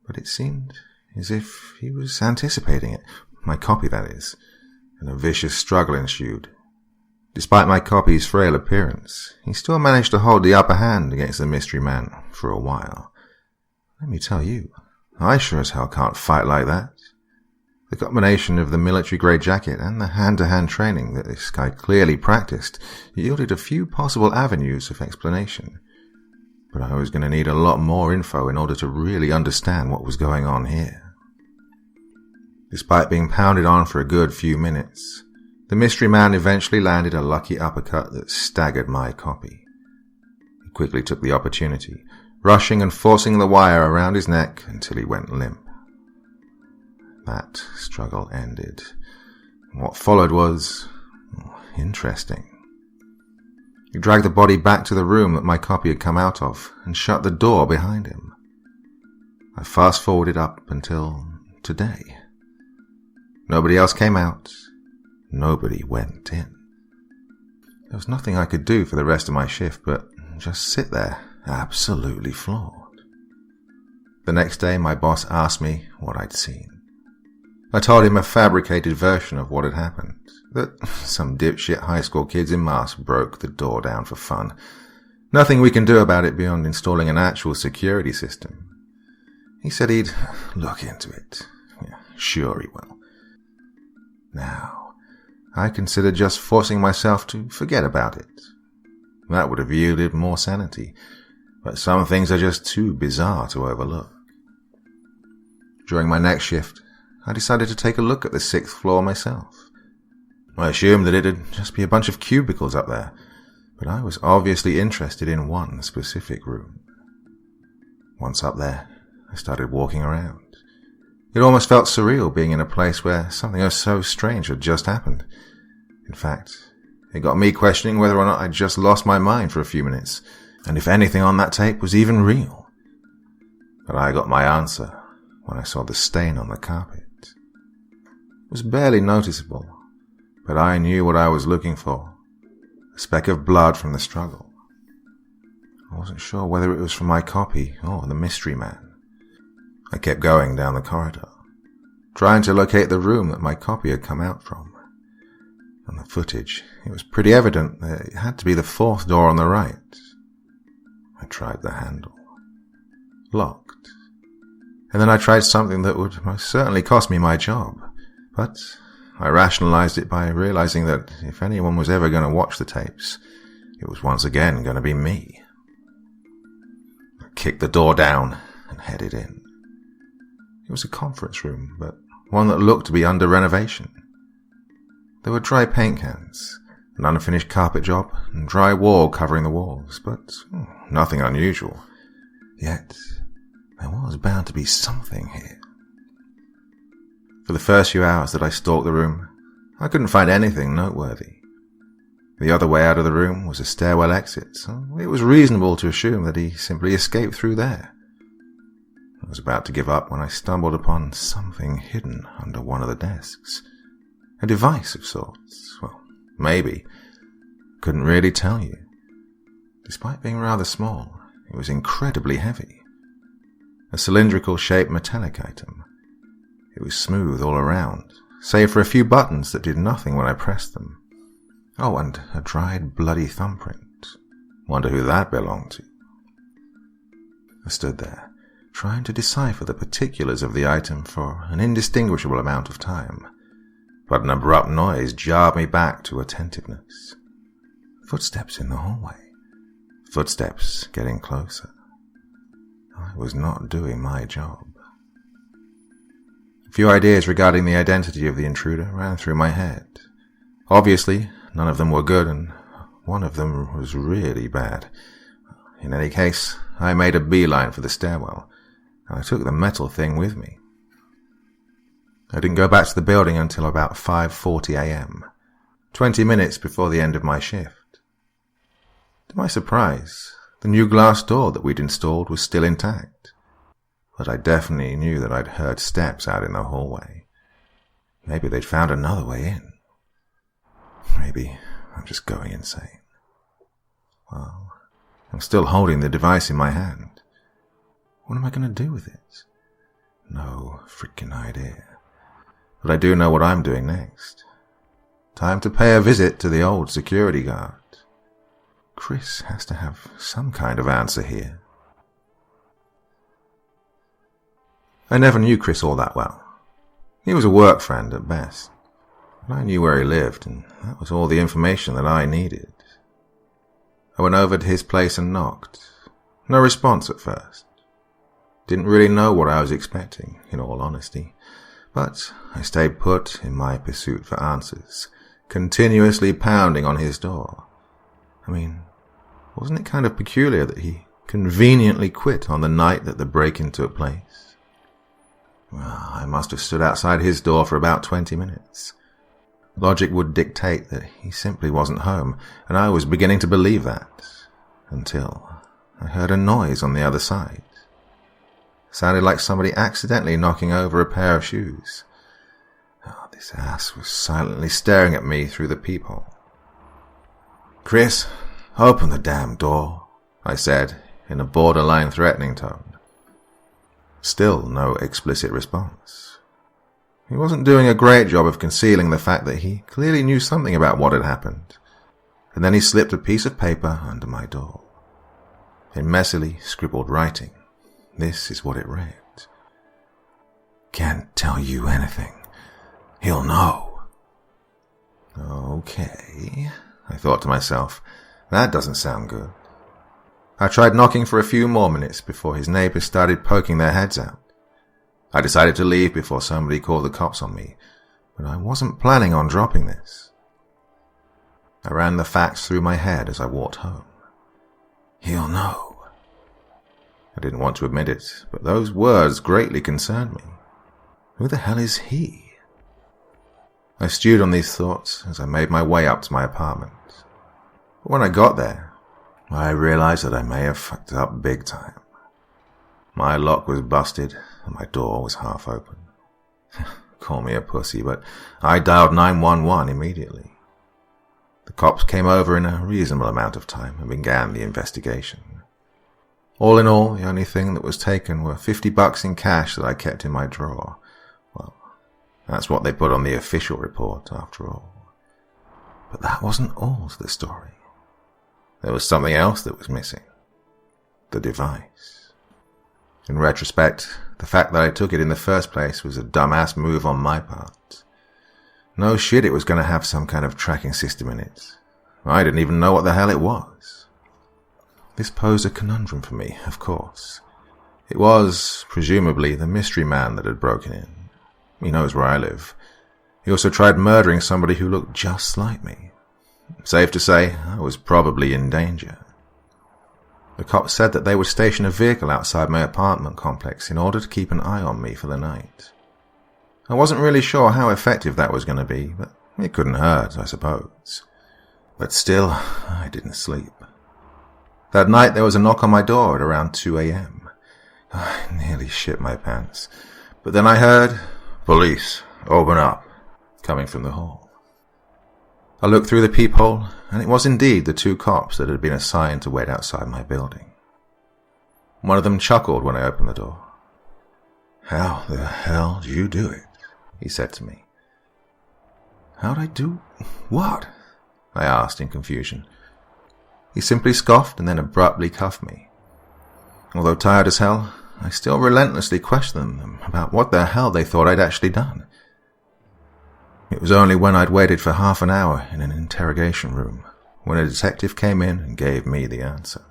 S1: but it seemed as if he was anticipating it. My copy, that is, and a vicious struggle ensued. Despite my copy's frail appearance, he still managed to hold the upper hand against the mystery man for a while. Let me tell you, I sure as hell can't fight like that. The combination of the military-grade jacket and the hand-to-hand training that this guy clearly practiced yielded a few possible avenues of explanation. But I was going to need a lot more info in order to really understand what was going on here. Despite being pounded on for a good few minutes, the mystery man eventually landed a lucky uppercut that staggered my copy. He quickly took the opportunity, rushing and forcing the wire around his neck until he went limp. That struggle ended. What followed was interesting. He dragged the body back to the room that my copy had come out of and shut the door behind him. I fast-forwarded up until today. Nobody else came out. Nobody went in. There was nothing I could do for the rest of my shift but just sit there, absolutely floored. The next day, my boss asked me what I'd seen. I told him a fabricated version of what had happened, that some dipshit high school kids in masks broke the door down for fun. Nothing we can do about it beyond installing an actual security system. He said he'd look into it. Yeah, sure he will. Now, I considered just forcing myself to forget about it. That would have yielded more sanity, but some things are just too bizarre to overlook. During my next shift, I decided to take a look at the 6th floor myself. I assumed that it'd just be a bunch of cubicles up there, but I was obviously interested in one specific room. Once up there, I started walking around. It almost felt surreal being in a place where something so strange had just happened. In fact, it got me questioning whether or not I'd just lost my mind for a few minutes, and if anything on that tape was even real. But I got my answer when I saw the stain on the carpet. It was barely noticeable, but I knew what I was looking for. A speck of blood from the struggle. I wasn't sure whether it was from my copy or the mystery man. I kept going down the corridor, trying to locate the room that my copy had come out from. On the footage, it was pretty evident that it had to be the 4th door on the right. I tried the handle. Locked. And then I tried something that would most certainly cost me my job. But I rationalized it by realizing that if anyone was ever going to watch the tapes, it was once again going to be me. I kicked the door down and headed in. It was a conference room, but one that looked to be under renovation. There were dry paint cans, an unfinished carpet job, and dry wall covering the walls, but nothing unusual. Yet, there was bound to be something here. For the first few hours that I stalked the room, I couldn't find anything noteworthy. The other way out of the room was a stairwell exit, so it was reasonable to assume that he simply escaped through there. I was about to give up when I stumbled upon something hidden under one of the desks. A device of sorts. Well, maybe. Couldn't really tell you. Despite being rather small, it was incredibly heavy. A cylindrical-shaped metallic item. It was smooth all around, save for a few buttons that did nothing when I pressed them. Oh, and a dried, bloody thumbprint. Wonder who that belonged to. I stood there, trying to decipher the particulars of the item for an indistinguishable amount of time, but an abrupt noise jarred me back to attentiveness. Footsteps in the hallway. Footsteps getting closer. I was not doing my job. A few ideas regarding the identity of the intruder ran through my head. Obviously, none of them were good, and one of them was really bad. In any case, I made a beeline for the stairwell, and I took the metal thing with me. I didn't go back to the building until about 5:40 a.m., 20 minutes before the end of my shift. To my surprise, the new glass door that we'd installed was still intact, but I definitely knew that I'd heard steps out in the hallway. Maybe they'd found another way in. Maybe I'm just going insane. Well, I'm still holding the device in my hand. What am I going to do with it? No freaking idea. But I do know what I'm doing next. Time to pay a visit to the old security guard. Chris has to have some kind of answer here. I never knew Chris all that well. He was a work friend at best. But I knew where he lived, and that was all the information that I needed. I went over to his place and knocked. No response at first. Didn't really know what I was expecting, in all honesty. But I stayed put in my pursuit for answers, continuously pounding on his door. I mean, wasn't it kind of peculiar that he conveniently quit on the night that the break-in took place? Well, I must have stood outside his door for about 20 minutes. Logic would dictate that he simply wasn't home, and I was beginning to believe that, until I heard a noise on the other side. Sounded like somebody accidentally knocking over a pair of shoes. Oh, this ass was silently staring at me through the peephole. "Chris, open the damn door," I said, in a borderline threatening tone. Still no explicit response. He wasn't doing a great job of concealing the fact that he clearly knew something about what had happened, and then he slipped a piece of paper under my door. In messily scribbled writing, this is what it read. "Can't tell you anything. He'll know." Okay, I thought to myself, that doesn't sound good. I tried knocking for a few more minutes before his neighbors started poking their heads out. I decided to leave before somebody called the cops on me, but I wasn't planning on dropping this. I ran the facts through my head as I walked home. He'll know. I didn't want to admit it, but those words greatly concerned me. Who the hell is he? I stewed on these thoughts as I made my way up to my apartment. But when I got there, I realized that I may have fucked up big time. My lock was busted and my door was half open. Call me a pussy, but I dialed 911 immediately. The cops came over in a reasonable amount of time and began the investigation. All in all, the only thing that was taken were $50 in cash that I kept in my drawer. Well, that's what they put on the official report, after all. But that wasn't all to the story. There was something else that was missing. The device. In retrospect, the fact that I took it in the first place was a dumbass move on my part. No shit it was going to have some kind of tracking system in it. I didn't even know what the hell it was. This posed a conundrum for me, of course. It was, presumably, the mystery man that had broken in. He knows where I live. He also tried murdering somebody who looked just like me. Safe to say, I was probably in danger. The cops said that they would station a vehicle outside my apartment complex in order to keep an eye on me for the night. I wasn't really sure how effective that was going to be, but it couldn't hurt, I suppose. But still, I didn't sleep. That night there was a knock on my door at around 2 a.m. I nearly shit my pants. But then I heard, "Police, open up," coming from the hall. I looked through the peephole, and it was indeed the two cops that had been assigned to wait outside my building. One of them chuckled when I opened the door. "How the hell did you do it?" he said to me. How'd I do what? I asked in confusion. He simply scoffed and then abruptly cuffed me. Although tired as hell, I still relentlessly questioned them about what the hell they thought I'd actually done. It was only when I'd waited for half an hour in an interrogation room when a detective came in and gave me the answer.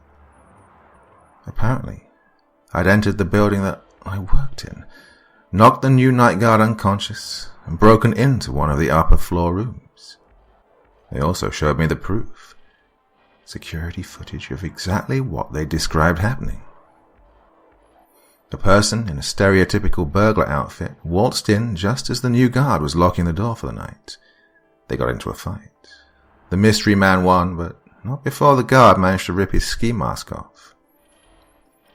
S1: Apparently, I'd entered the building that I worked in, knocked the new night guard unconscious, and broken into one of the upper floor rooms. They also showed me the proof. Security footage of exactly what they described happening. A person in a stereotypical burglar outfit waltzed in just as the new guard was locking the door for the night. They got into a fight. The mystery man won, but not before the guard managed to rip his ski mask off.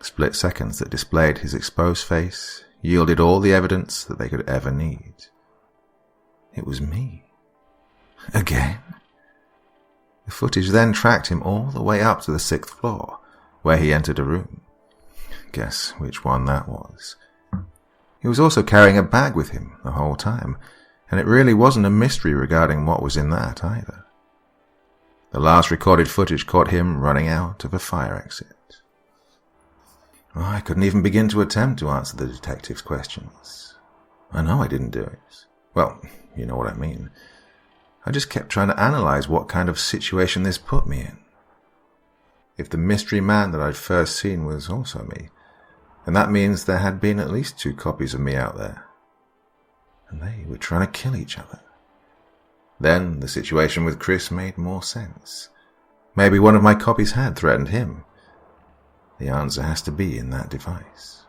S1: Split seconds that displayed his exposed face yielded all the evidence that they could ever need. It was me. Again. The footage then tracked him all the way up to the 6th floor, where he entered a room. Guess which one that was. He was also carrying a bag with him the whole time, and it really wasn't a mystery regarding what was in that either. The last recorded footage caught him running out of a fire exit. I couldn't even begin to attempt to answer the detective's questions. I know I didn't do it. Well, you know what I mean. I just kept trying to analyze what kind of situation this put me in. If the mystery man that I'd first seen was also me, then that means there had been at least 2 copies of me out there. And they were trying to kill each other. Then the situation with Chris made more sense. Maybe one of my copies had threatened him. The answer has to be in that device.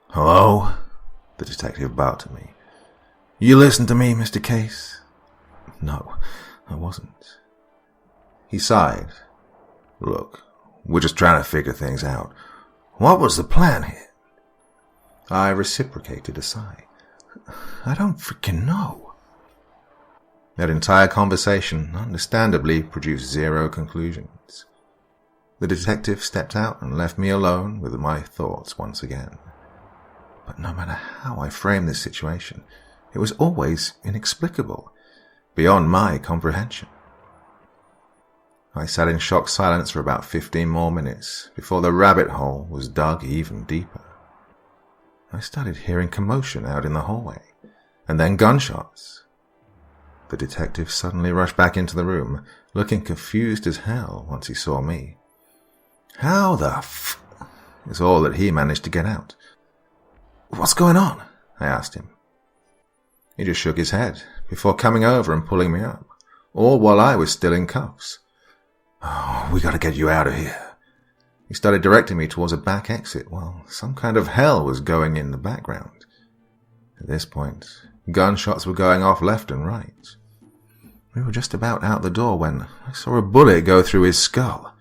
S1: "Hello?" the detective barked at me. "You listen to me, Mr. Case?" No, I wasn't. He sighed. "Look, we're just trying to figure things out. What was the plan here?" I reciprocated a sigh. "I don't freaking know." That entire conversation, understandably, produced 0 conclusions. The detective stepped out and left me alone with my thoughts once again. But no matter how I framed this situation, it was always inexplicable, beyond my comprehension. I sat in shocked silence for about 15 more minutes before the rabbit hole was dug even deeper. I started hearing commotion out in the hallway, and then gunshots. The detective suddenly rushed back into the room, looking confused as hell once he saw me. "How the f—" is all that he managed to get out. "What's going on?" I asked him. He just shook his head before coming over and pulling me up, all while I was still in cuffs. "Oh, we gotta get you out of here." He started directing me towards a back exit while some kind of hell was going in the background. At this point, gunshots were going off left and right. We were just about out the door when I saw a bullet go through his skull.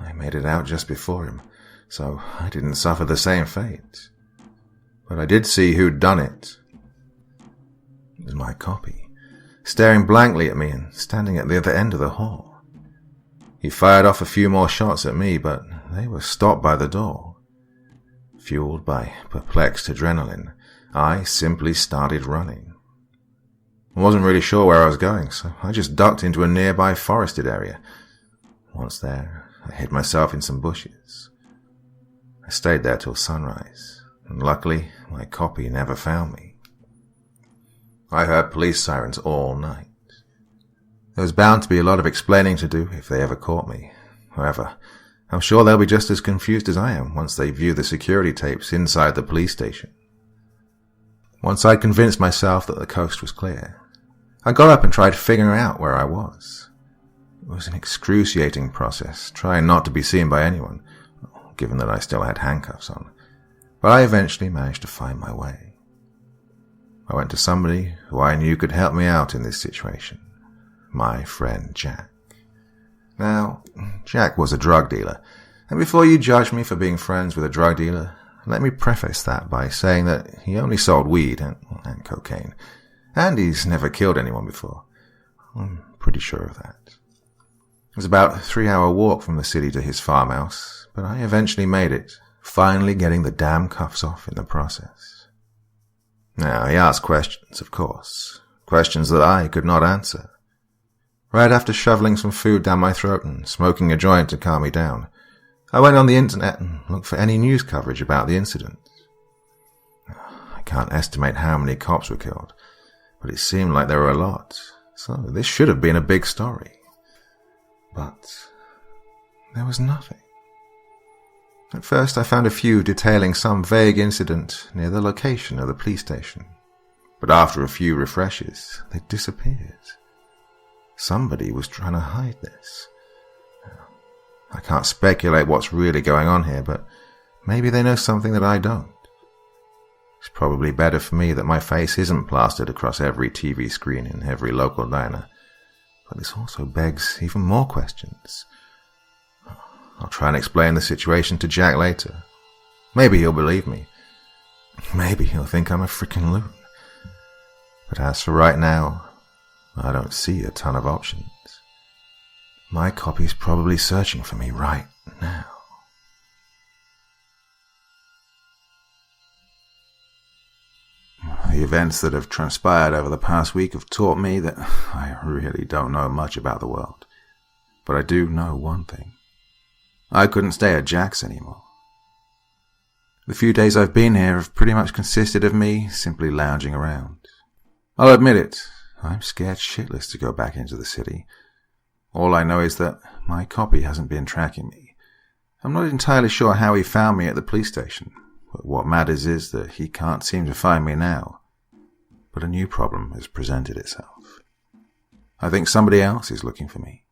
S1: I made it out just before him, so I didn't suffer the same fate. But I did see who'd done it. It was my copy, staring blankly at me and standing at the other end of the hall. He fired off a few more shots at me, but they were stopped by the door. Fueled by perplexed adrenaline, I simply started running. I wasn't really sure where I was going, so I just ducked into a nearby forested area. Once there, I hid myself in some bushes. I stayed there till sunrise, and luckily my copy never found me. I heard police sirens all night. There was bound to be a lot of explaining to do if they ever caught me. However, I'm sure they'll be just as confused as I am once they view the security tapes inside the police station. Once I'd convinced myself that the coast was clear, I got up and tried figuring out where I was. It was an excruciating process, trying not to be seen by anyone, given that I still had handcuffs on, but I eventually managed to find my way. I went to somebody who I knew could help me out in this situation. My friend Jack. Now, Jack was a drug dealer, and before you judge me for being friends with a drug dealer, let me preface that by saying that he only sold weed and cocaine, and he's never killed anyone before. I'm pretty sure of that. It was about a 3-hour walk from the city to his farmhouse, but I eventually made it, finally getting the damn cuffs off in the process. Now, he asked questions, of course. questions that I could not answer. Right after shoveling some food down my throat and smoking a joint to calm me down, I went on the internet and looked for any news coverage about the incident. I can't estimate how many cops were killed, but it seemed like there were a lot, so this should have been a big story. But there was nothing. At first I found a few detailing some vague incident near the location of the police station, but after a few refreshes, they disappeared. Somebody was trying to hide this. I can't speculate what's really going on here, but maybe they know something that I don't. It's probably better for me that my face isn't plastered across every TV screen in every local diner, but this also begs even more questions. I'll try and explain the situation to Jack later. Maybe he'll believe me. Maybe he'll think I'm a freaking loon. But as for right now, I don't see a ton of options. My copy's probably searching for me right now. The events that have transpired over the past week have taught me that I really don't know much about the world. But I do know one thing. I couldn't stay at Jack's anymore. The few days I've been here have pretty much consisted of me simply lounging around. I'll admit it, I'm scared shitless to go back into the city. All I know is that my copy hasn't been tracking me. I'm not entirely sure how he found me at the police station, but what matters is that he can't seem to find me now. But a new problem has presented itself. I think somebody else is looking for me.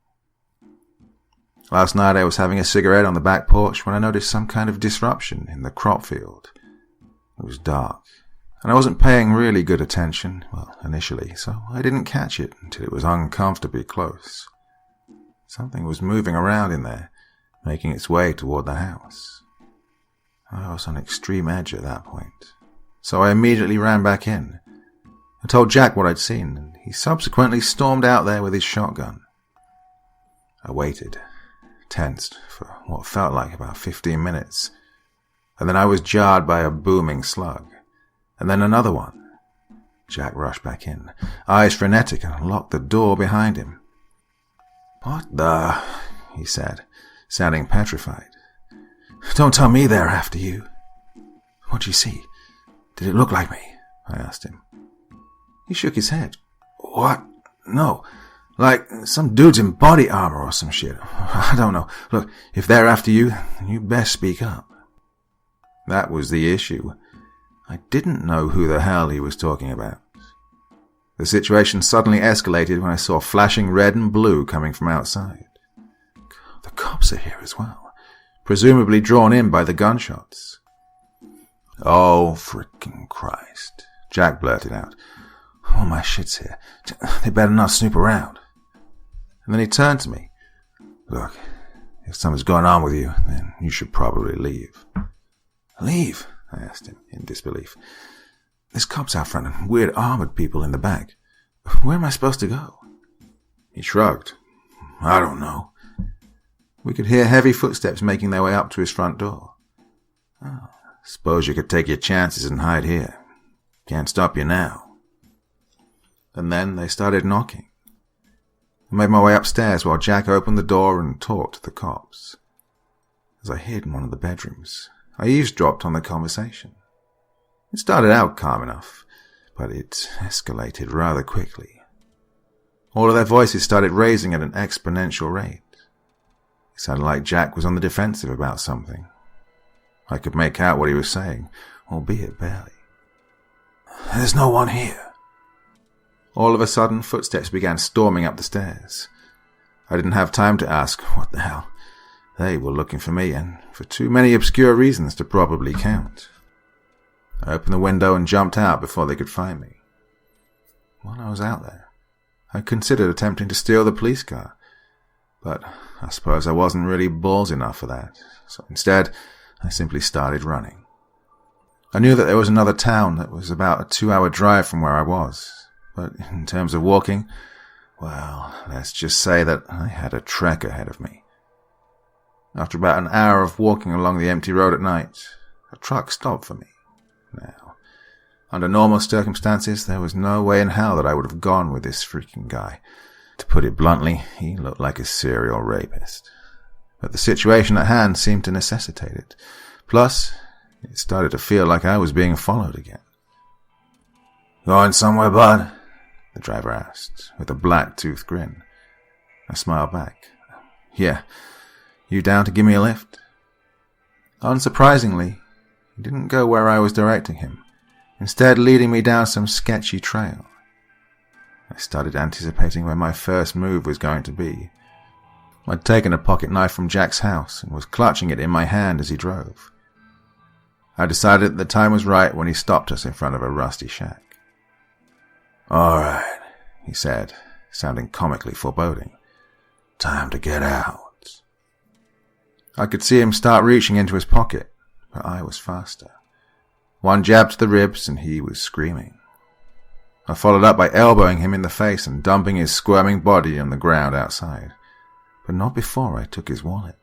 S1: Last night I was having a cigarette on the back porch when I noticed some kind of disruption in the crop field. It was dark, and I wasn't paying really good attention, well, initially, so I didn't catch it until it was uncomfortably close. Something was moving around in there, making its way toward the house. I was on extreme edge at that point, so I immediately ran back in. I told Jack what I'd seen, and he subsequently stormed out there with his shotgun. I waited, tensed, for what felt like about 15 minutes, and then I was jarred by a booming slug, and then another one. Jack rushed back in, eyes frenetic, and locked the door behind him. "What the?" he said, sounding petrified. "Don't tell me they're after you." "What'd you see? Did it look like me?" I asked him. He shook his head. "What? No. Like some dudes in body armor or some shit. I don't know. Look, if they're after you, you best speak up." That was the issue. I didn't know who the hell he was talking about. The situation suddenly escalated when I saw flashing red and blue coming from outside. The cops are here as well, presumably drawn in by the gunshots. "Oh, frickin' Christ," Jack blurted out. "All my shit's here. They better not snoop around." And then he turned to me. "Look, if something's going on with you, then you should probably leave." "Leave?" I asked him, in disbelief. "There's cops out front and weird armored people in the back. Where am I supposed to go?" He shrugged. "I don't know." We could hear heavy footsteps making their way up to his front door. "Oh, suppose you could take your chances and hide here. Can't stop you now." And then they started knocking. I made my way upstairs while Jack opened the door and talked to the cops. As I hid in one of the bedrooms, I eavesdropped on the conversation. It started out calm enough, but it escalated rather quickly. All of their voices started raising at an exponential rate. It sounded like Jack was on the defensive about something. I could make out what he was saying, albeit barely. "There's no one here." All of a sudden, footsteps began storming up the stairs. I didn't have time to ask, what the hell? They were looking for me, and for too many obscure reasons to probably count. I opened the window and jumped out before they could find me. While I was out there, I considered attempting to steal the police car, but I suppose I wasn't really balls enough for that, so instead, I simply started running. I knew that there was another town that was about a 2-hour drive from where I was, but in terms of walking, well, let's just say that I had a trek ahead of me. After about an hour of walking along the empty road at night, a truck stopped for me. Now,
S2: Under normal circumstances, there was no way in hell that I would have gone with this freaking guy. To put it bluntly, he looked like a serial rapist. But the situation at hand seemed to necessitate it. Plus, it started to feel like I was being followed again. "Going somewhere, bud?" the driver asked, with a black-toothed grin. I smiled back. "Yeah. You down to give me a lift?" Unsurprisingly, he didn't go where I was directing him, instead leading me down some sketchy trail. I started anticipating where my first move was going to be. I'd taken a pocket knife from Jack's house and was clutching it in my hand as he drove. I decided that the time was right when he stopped us in front of a rusty shack. "All right," he said, sounding comically foreboding. "Time to get out." I could see him start reaching into his pocket, but I was faster. One jab to the ribs and he was screaming. I followed up by elbowing him in the face and dumping his squirming body on the ground outside, but not before I took his wallet.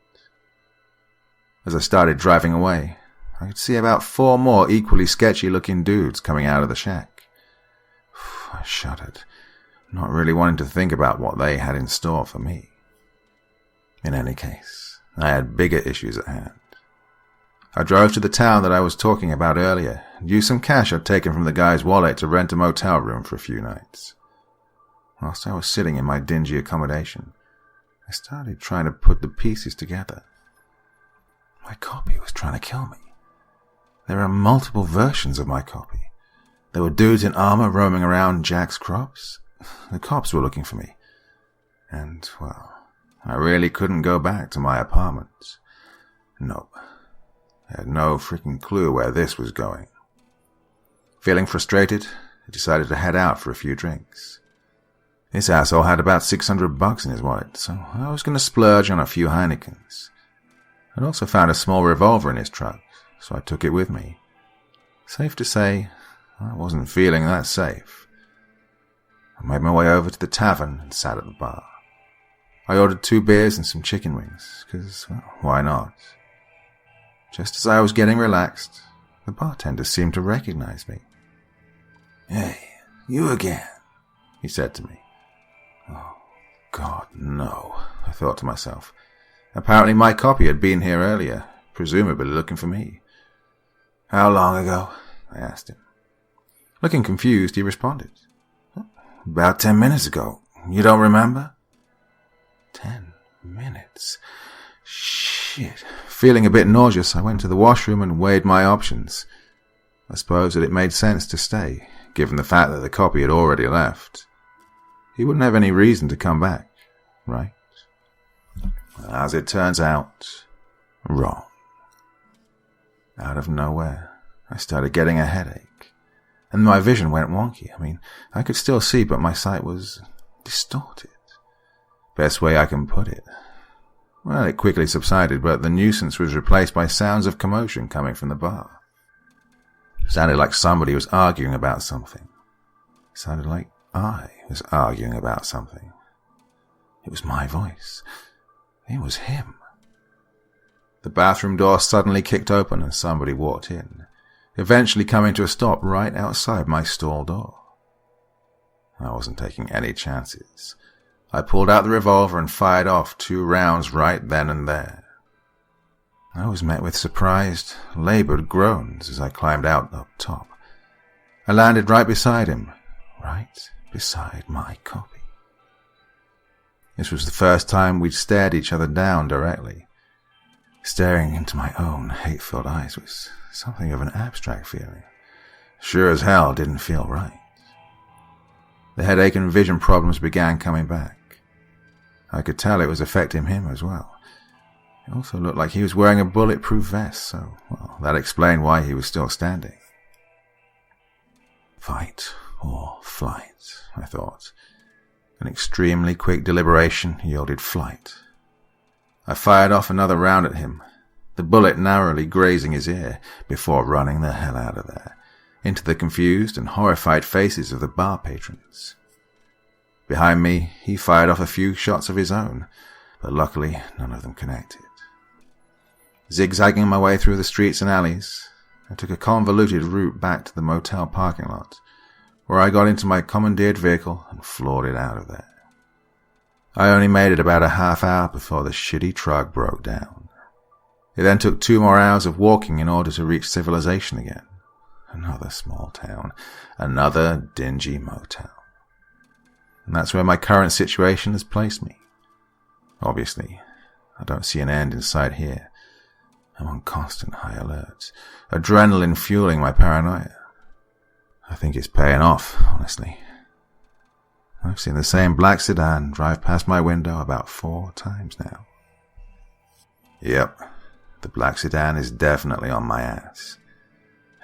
S2: As I started driving away, I could see about 4 more equally sketchy-looking dudes coming out of the shack. I shuddered, not really wanting to think about what they had in store for me. In any case, I had bigger issues at hand. I drove to the town that I was talking about earlier and used some cash I'd taken from the guy's wallet to rent a motel room for a few nights. Whilst I was sitting in my dingy accommodation, I started trying to put the pieces together. My copy was trying to kill me. There are multiple versions of my copy. There were dudes in armor roaming around Jack's crops. The cops were looking for me. And, well, I really couldn't go back to my apartment. Nope. I had no freaking clue where this was going. Feeling frustrated, I decided to head out for a few drinks. This asshole had about $600 in his wallet, so I was going to splurge on a few Heinekens. I'd also found a small revolver in his truck, so I took it with me. Safe to say, I wasn't feeling that safe. I made my way over to the tavern and sat at the bar. I ordered 2 beers and some chicken wings, because, well, why not? Just as I was getting relaxed, the bartender seemed to recognize me. "Hey, you again," he said to me. Oh, God, no, I thought to myself. Apparently my copy had been here earlier, presumably looking for me. "How long ago?" I asked him. Looking confused, he responded. "About 10 minutes ago. You don't remember?" 10 minutes. Shit. Feeling a bit nauseous, I went to the washroom and weighed my options. I suppose that it made sense to stay, given the fact that the copy had already left. He wouldn't have any reason to come back, right? As it turns out, wrong. Out of nowhere, I started getting a headache, and my vision went wonky. I could still see, but my sight was distorted. Best way I can put it. Well, it quickly subsided, but the nuisance was replaced by sounds of commotion coming from the bar. It sounded like somebody was arguing about something. It sounded like I was arguing about something. It was my voice. It was him. The bathroom door suddenly kicked open and somebody walked in, eventually coming to a stop right outside my stall door. I wasn't taking any chances. I pulled out the revolver and fired off 2 rounds right then and there. I was met with surprised, labored groans as I climbed out up top. I landed right beside him, right beside my copy. This was the first time we'd stared each other down directly. Staring into my own hate-filled eyes was something of an abstract feeling. Sure as hell didn't feel right. The headache and vision problems began coming back. I could tell it was affecting him as well. It also looked like he was wearing a bulletproof vest, so, well, that explained why he was still standing. Fight or flight, I thought. An extremely quick deliberation yielded flight. I fired off another round at him, the bullet narrowly grazing his ear, before running the hell out of there, into the confused and horrified faces of the bar patrons. Behind me, he fired off a few shots of his own, but luckily none of them connected. Zigzagging my way through the streets and alleys, I took a convoluted route back to the motel parking lot, where I got into my commandeered vehicle and floored it out of there. I only made it about a half hour before the shitty truck broke down. It then took 2 more hours of walking in order to reach civilization again. Another small town, another dingy motel. And that's where my current situation has placed me. Obviously, I don't see an end in sight here. I'm on constant high alert, adrenaline fueling my paranoia. I think it's paying off, honestly. I've seen the same black sedan drive past my window about 4 times now. Yep, the black sedan is definitely on my ass.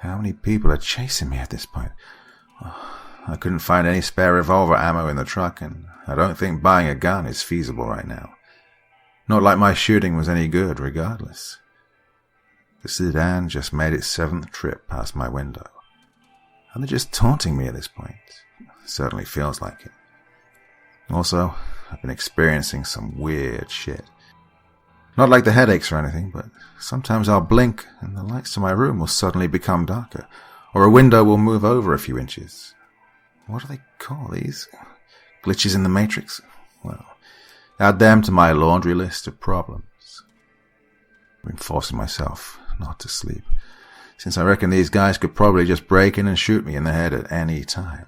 S2: How many people are chasing me at this point? I couldn't find any spare revolver ammo in the truck, and I don't think buying a gun is feasible right now. Not like my shooting was any good, regardless. The sedan just made its 7th trip past my window. And they're just taunting me at this point. Certainly feels like it. Also, I've been experiencing some weird shit. Not like the headaches or anything, but sometimes I'll blink and the lights in my room will suddenly become darker, or a window will move over a few inches. What do they call these? Glitches in the Matrix? Well, add them to my laundry list of problems. I've been forcing myself not to sleep, since I reckon these guys could probably just break in and shoot me in the head at any time.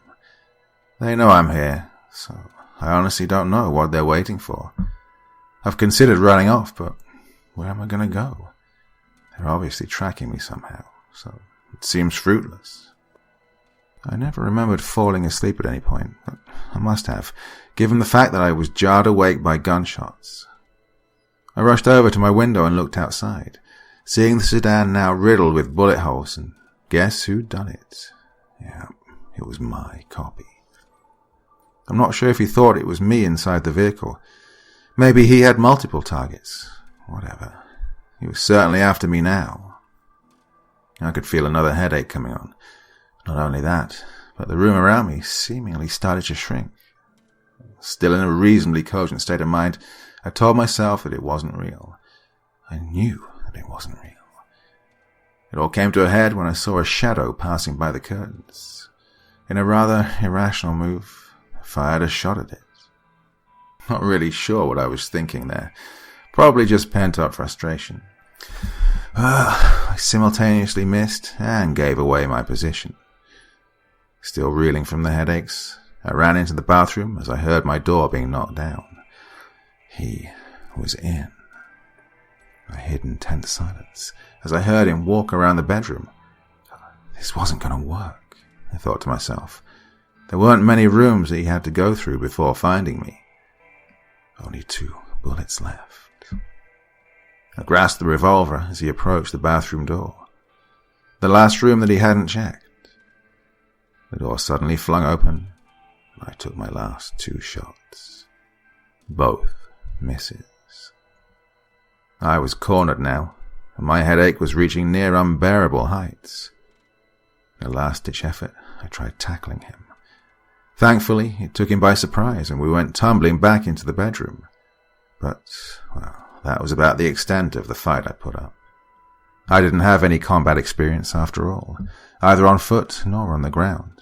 S2: They know I'm here, so I honestly don't know what they're waiting for. I've considered running off, but where am I going to go? They're obviously tracking me somehow, so it seems fruitless. I never remembered falling asleep at any point, but I must have, given the fact that I was jarred awake by gunshots. I rushed over to my window and looked outside, seeing the sedan now riddled with bullet holes, and guess who'd done it? Yeah, it was my copy. I'm not sure if he thought it was me inside the vehicle. Maybe he had multiple targets. Whatever. He was certainly after me now. I could feel another headache coming on. Not only that, but the room around me seemingly started to shrink. Still in a reasonably cogent state of mind, I told myself that it wasn't real. I knew that it wasn't real. It all came to a head when I saw a shadow passing by the curtains. In a rather irrational move, I fired a shot at it. Not really sure what I was thinking there. Probably just pent-up frustration. I simultaneously missed and gave away my position. Still reeling from the headaches, I ran into the bathroom as I heard my door being knocked down. He was in. I hid in tense silence as I heard him walk around the bedroom. This wasn't going to work, I thought to myself. There weren't many rooms that he had to go through before finding me. Only 2 bullets left. I grasped the revolver as he approached the bathroom door. The last room that he hadn't checked. The door suddenly flung open, and I took my last 2 shots. Both misses. I was cornered now, and my headache was reaching near unbearable heights. In a last-ditch effort, I tried tackling him. Thankfully, it took him by surprise, and we went tumbling back into the bedroom. But, well, that was about the extent of the fight I put up. I didn't have any combat experience after all, either on foot nor on the ground.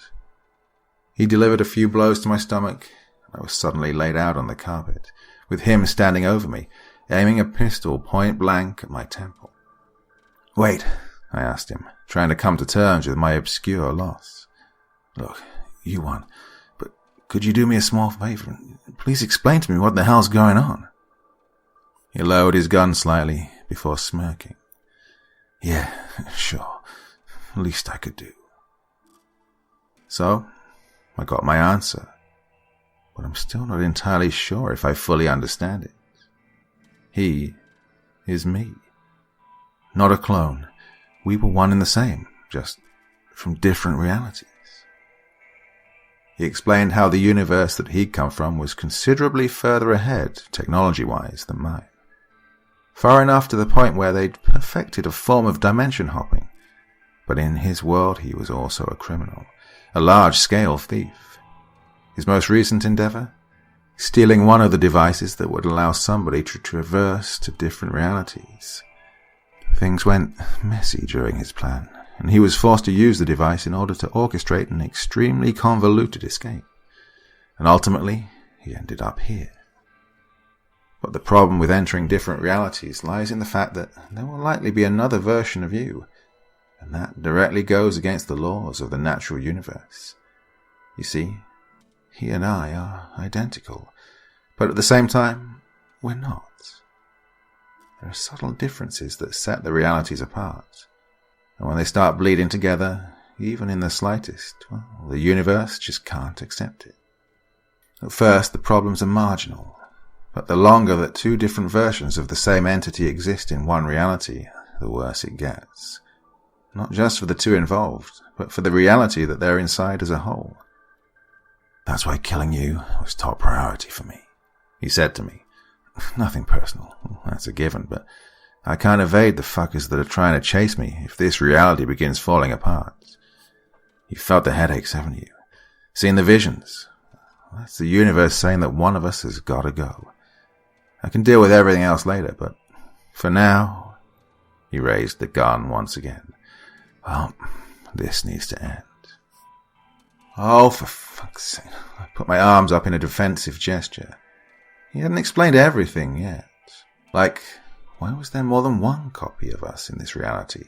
S2: He delivered a few blows to my stomach, and I was suddenly laid out on the carpet, with him standing over me, aiming a pistol point blank at my temple. "Wait," I asked him, trying to come to terms with my obscure loss. "Look, you won, but could you do me a small favor? Please explain to me what the hell's going on." He lowered his gun slightly before smirking. "Yeah, sure. Least I could do." So, I got my answer, but I'm still not entirely sure if I fully understand it. He is me. Not a clone. We were one and the same, just from different realities. He explained how the universe that he'd come from was considerably further ahead, technology-wise, than mine. Far enough to the point where they'd perfected a form of dimension hopping. But in his world he was also a criminal, a large-scale thief. His most recent endeavor? Stealing one of the devices that would allow somebody to traverse to different realities. Things went messy during his plan, and he was forced to use the device in order to orchestrate an extremely convoluted escape. And ultimately, he ended up here. But the problem with entering different realities lies in the fact that there will likely be another version of you, and that directly goes against the laws of the natural universe. You see, he and I are identical, but at the same time, we're not. There are subtle differences that set the realities apart, and when they start bleeding together, even in the slightest, well, the universe just can't accept it. At first, the problems are marginal, but the longer that two different versions of the same entity exist in one reality, the worse it gets. Not just for the two involved, but for the reality that they're inside as a whole. That's why killing you was top priority for me, he said to me. Nothing personal, that's a given, but I can't evade the fuckers that are trying to chase me if this reality begins falling apart. You've felt the headaches, haven't you? Seen the visions? That's the universe saying that one of us has got to go. I can deal with everything else later, but for now, he raised the gun once again. Well, this needs to end. Oh, for fuck's sake. I put my arms up in a defensive gesture. He hadn't explained everything yet. Like, why was there more than one copy of us in this reality?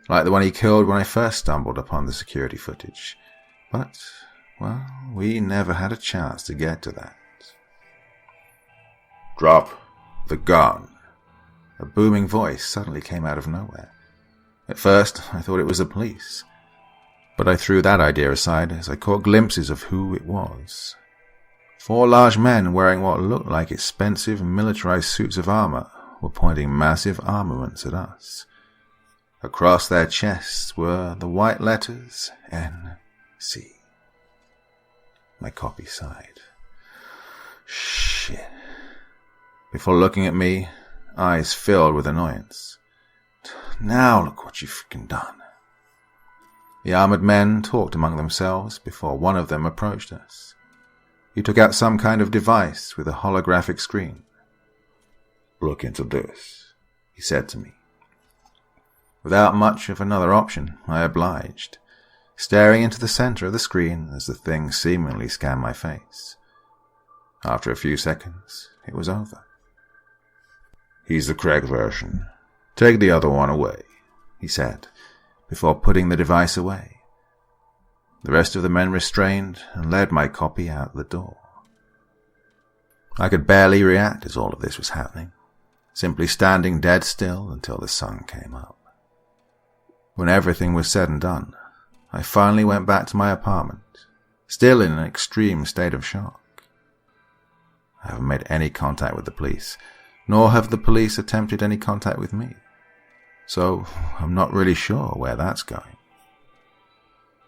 S2: Like the one he killed when I first stumbled upon the security footage. But, well, we never had a chance to get to that. Drop the gun. A booming voice suddenly came out of nowhere. At first, I thought it was the police, but I threw that idea aside as I caught glimpses of who it was. 4 large men wearing what looked like expensive militarized suits of armor were pointing massive armaments at us. Across their chests were the white letters NC. My copy sighed. Shit. Before looking at me, eyes filled with annoyance. Now look what you've fucking done. The armored men talked among themselves before one of them approached us. He took out some kind of device with a holographic screen. Look into this, he said to me. Without much of another option, I obliged, staring into the center of the screen as the thing seemingly scanned my face. After a few seconds, it was over. He's the correct version. Take the other one away, he said, before putting the device away. The rest of the men restrained and led my copy out the door. I could barely react as all of this was happening, simply standing dead still until the sun came up. When everything was said and done, I finally went back to my apartment, still in an extreme state of shock. I haven't made any contact with the police, nor have the police attempted any contact with me, so I'm not really sure where that's going.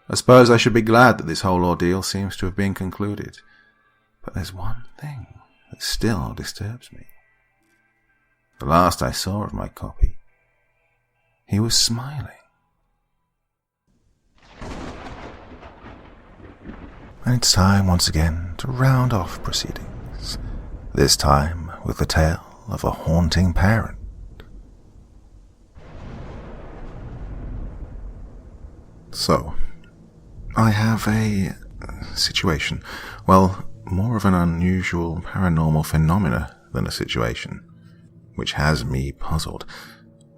S2: I suppose I should be glad that this whole ordeal seems to have been concluded, but there's one thing that still disturbs me. The last I saw of my copy, he was smiling.
S1: And it's time once again to round off proceedings, this time with the tale of a haunting parent. So, I have a situation, well, more of an unusual paranormal phenomena than a situation, which has me puzzled.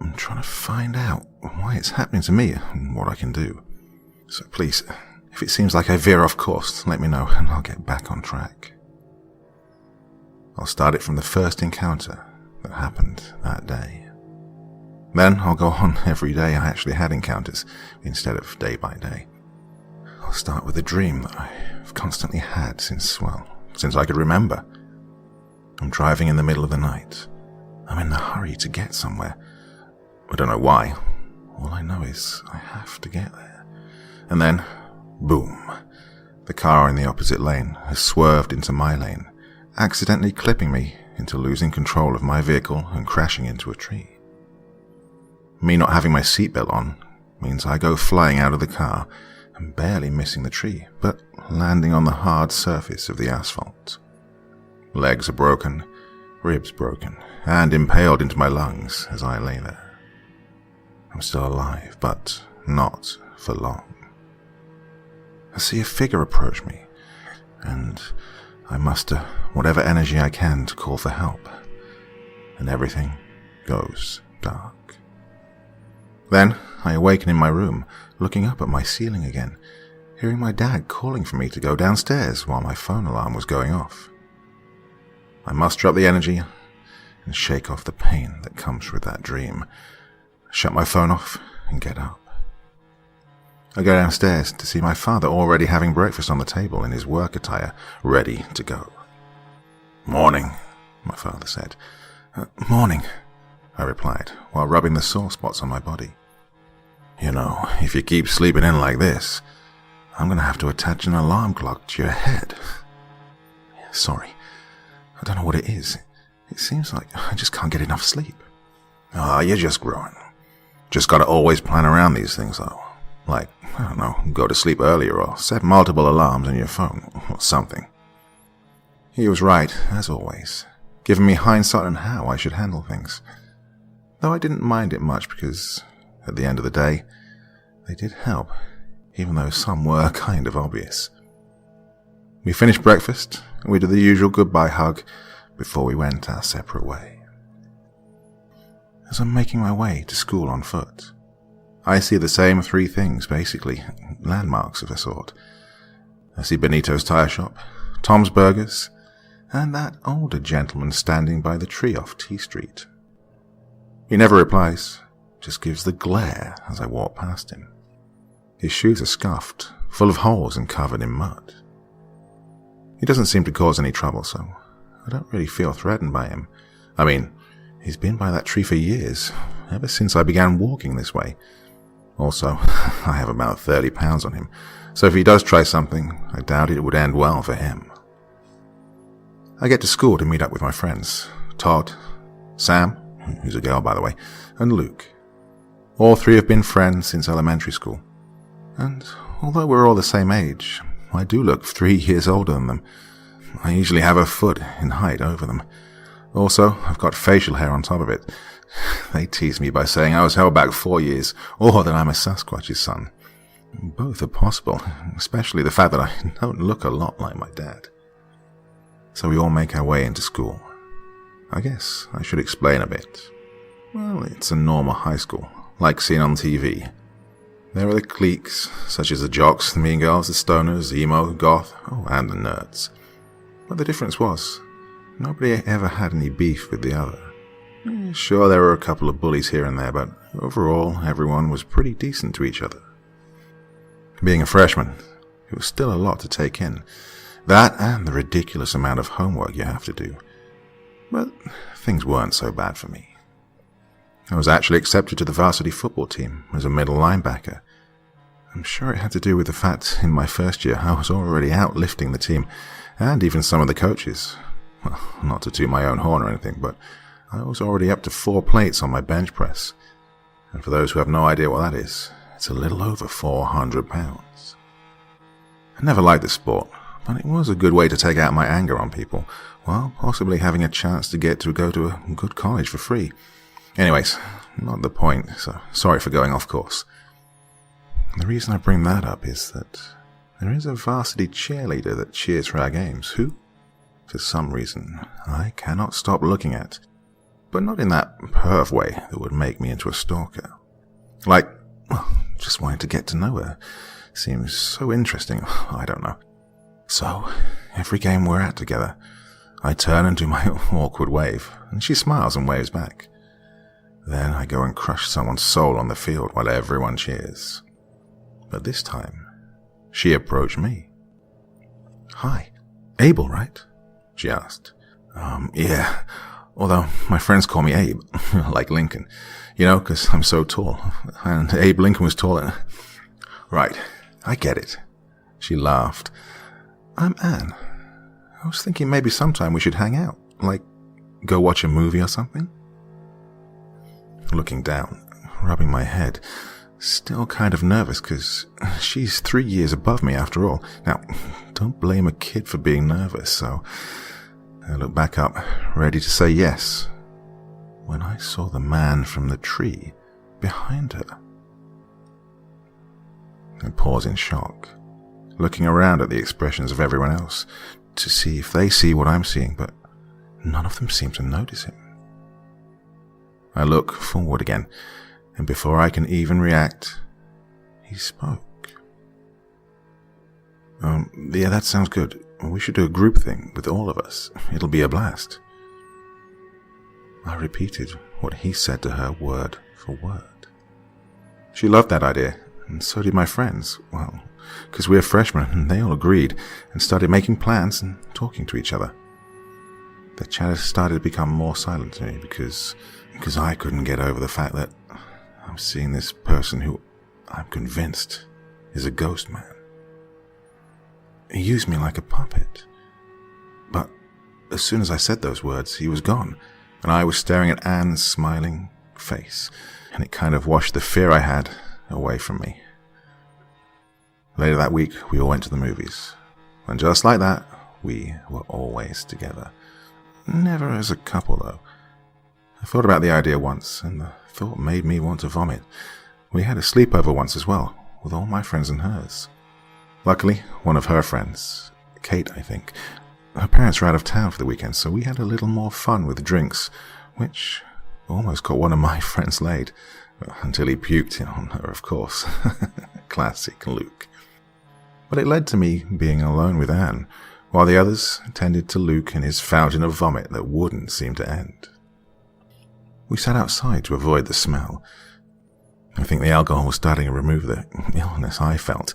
S1: I'm trying to find out why it's happening to me and what I can do. So please, if it seems like I veer off course, let me know and I'll get back on track. I'll start it from the first encounter that happened that day. Then I'll go on every day I actually had encounters, instead of day by day. I'll start with a dream that I've constantly had since I could remember. I'm driving in the middle of the night. I'm in a hurry to get somewhere. I don't know why. All I know is I have to get there. And then, boom, the car in the opposite lane has swerved into my lane, accidentally clipping me into losing control of my vehicle and crashing into a tree. Me not having my seatbelt on means I go flying out of the car and barely missing the tree, but landing on the hard surface of the asphalt. Legs are broken, ribs broken, and impaled into my lungs as I lay there. I'm still alive, but not for long. I see a figure approach me, and I muster whatever energy I can to call for help, and everything goes dark. Then I awaken in my room, looking up at my ceiling again, hearing my dad calling for me to go downstairs while my phone alarm was going off. I muster up the energy and shake off the pain that comes with that dream, shut my phone off and get up. I go downstairs to see my father already having breakfast on the table in his work attire, ready to go. "Morning," my father said. "Morning," I replied, while rubbing the sore spots on my body. "You know, if you keep sleeping in like this, I'm going to have to attach an alarm clock to your head." "Sorry, I don't know what it is. It seems like I just can't get enough sleep." You're just growing. Just got to always plan around these things, though. Like, I don't know, go to sleep earlier or set multiple alarms on your phone or something." He was right, as always, giving me hindsight on how I should handle things. Though I didn't mind it much because, at the end of the day, they did help, even though some were kind of obvious. We finished breakfast, and we did the usual goodbye hug before we went our separate way. As I'm making my way to school on foot, I see the same three things, basically, landmarks of a sort. I see Benito's tire shop, Tom's Burgers, and that older gentleman standing by the tree off T Street. He never replies, just gives the glare as I walk past him. His shoes are scuffed, full of holes and covered in mud. He doesn't seem to cause any trouble, so I don't really feel threatened by him. I mean, he's been by that tree for years, ever since I began walking this way. Also, I have about 30 pounds on him, so if he does try something, I doubt it would end well for him. I get to school to meet up with my friends, Todd, Sam, who's a girl by the way, and Luke. All three have been friends since elementary school, and although we're all the same age, I do look 3 years older than them. I usually have a foot in height over them. Also, I've got facial hair on top of it. They tease me by saying I was held back 4 years, or that I'm a Sasquatch's son. Both are possible, especially the fact that I don't look a lot like my dad. So we all make our way into school. I guess I should explain a bit. Well, it's a normal high school, like seen on TV. There are the cliques, such as the jocks, the mean girls, the stoners, emo, goth, and the nerds. But the difference was, nobody ever had any beef with the other. Sure, there were a couple of bullies here and there, but overall, everyone was pretty decent to each other. Being a freshman, it was still a lot to take in. That and the ridiculous amount of homework you have to do. But things weren't so bad for me. I was actually accepted to the varsity football team as a middle linebacker. I'm sure it had to do with the fact in my first year I was already out lifting the team, and even some of the coaches. Well, not to toot my own horn or anything, but I was already up to 4 plates on my bench press. And for those who have no idea what that is, it's a little over 400 pounds. I never liked the sport, but it was a good way to take out my anger on people, while possibly having a chance to get to go to a good college for free. Anyways, not the point, so sorry for going off course. The reason I bring that up is that there is a varsity cheerleader that cheers for our games, who, for some reason, I cannot stop looking at, but not in that perv way that would make me into a stalker. Like, just wanting to get to know her. Seems so interesting, I don't know. So, every game we're at together, I turn and do my awkward wave, and she smiles and waves back. Then I go and crush someone's soul on the field while everyone cheers. But this time, she approached me. "Hi, Abel, right?" she asked. Yeah, although my friends call me Abe, like Lincoln, you know, 'cause I'm so tall, and Abe Lincoln was taller. Right, I get it. She laughed. "I'm Anne. I was thinking maybe sometime we should hang out, like go watch a movie or something." Looking down, rubbing my head, still kind of nervous because she's 3 years above me after all. Now, don't blame a kid for being nervous, so I looked back up, ready to say yes, when I saw the man from the tree behind her. I pause in shock, looking around at the expressions of everyone else to see if they see what I'm seeing, but none of them seem to notice him. I look forward again, and before I can even react, he spoke. Yeah, that sounds good. We should do a group thing with all of us. It'll be a blast. I repeated what he said to her word for word. She loved that idea, and so did my friends. Well, because we're freshmen, and they all agreed and started making plans and talking to each other. The chatter started to become more silent to me because I couldn't get over the fact that I'm seeing this person who I'm convinced is a ghost man. He used me like a puppet. But as soon as I said those words, he was gone, and I was staring at Anne's smiling face, and it kind of washed the fear I had away from me. Later that week, we all went to the movies, and just like that, we were always together. Never as a couple, though. I thought about the idea once, and the thought made me want to vomit. We had a sleepover once as well, with all my friends and hers. Luckily, one of her friends, Kate, I think, her parents were out of town for the weekend, so we had a little more fun with drinks, which almost got one of my friends laid, until he puked on her, of course. Classic Luke. But it led to me being alone with Anne, while the others tended to Luke in his fountain of vomit that wouldn't seem to end. We sat outside to avoid the smell. I think the alcohol was starting to remove the illness I felt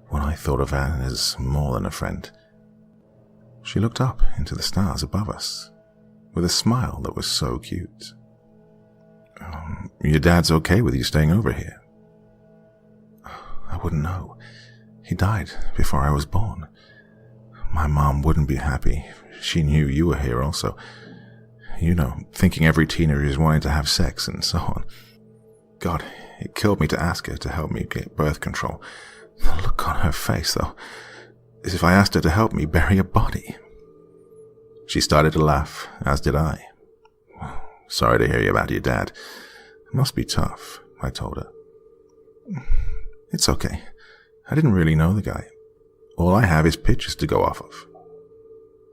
S1: when I thought of Anne as more than a friend. She looked up into the stars above us, with a smile that was so cute. Your dad's okay with you staying over here? I wouldn't know. He died before I was born. My mom wouldn't be happy. She knew you were here also. You know, thinking every teenager is wanting to have sex and so on. God, it killed me to ask her to help me get birth control. The look on her face, though, as if I asked her to help me bury a body. She started to laugh, as did I. Sorry to hear you about your dad. It must be tough, I told her. It's okay. I didn't really know the guy. All I have is pictures to go off of.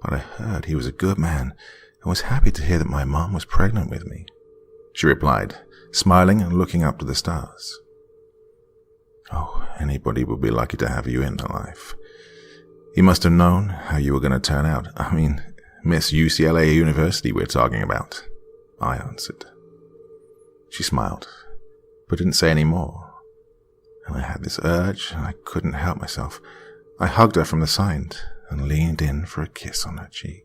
S1: But I heard he was a good man and was happy to hear that my mom was pregnant with me. She replied, smiling and looking up to the stars. Oh, anybody would be lucky to have you in their life. You must have known how you were going to turn out. I mean, Miss UCLA University we're talking about, I answered. She smiled, but didn't say any more. And I had this urge, and I couldn't help myself. I hugged her from the side and leaned in for a kiss on her cheek.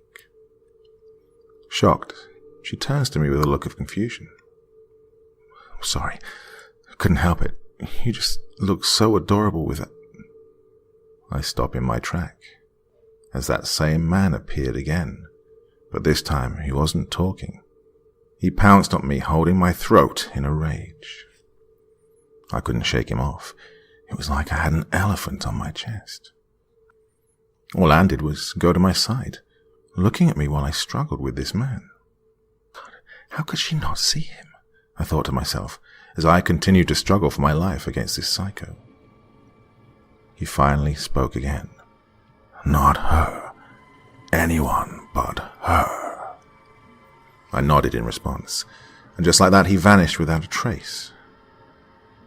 S1: Shocked, she turns to me with a look of confusion. I'm sorry, I couldn't help it. You just look so adorable with it. I stop in my track, as that same man appeared again, but this time he wasn't talking. He pounced on me, holding my throat in a rage. I couldn't shake him off. It was like I had an elephant on my chest. All Anne did was go to my side, looking at me while I struggled with this man. God, how could she not see him? I thought to myself, as I continued to struggle for my life against this psycho. He finally spoke again. Not her. Anyone but her. I nodded in response, and just like that he vanished without a trace.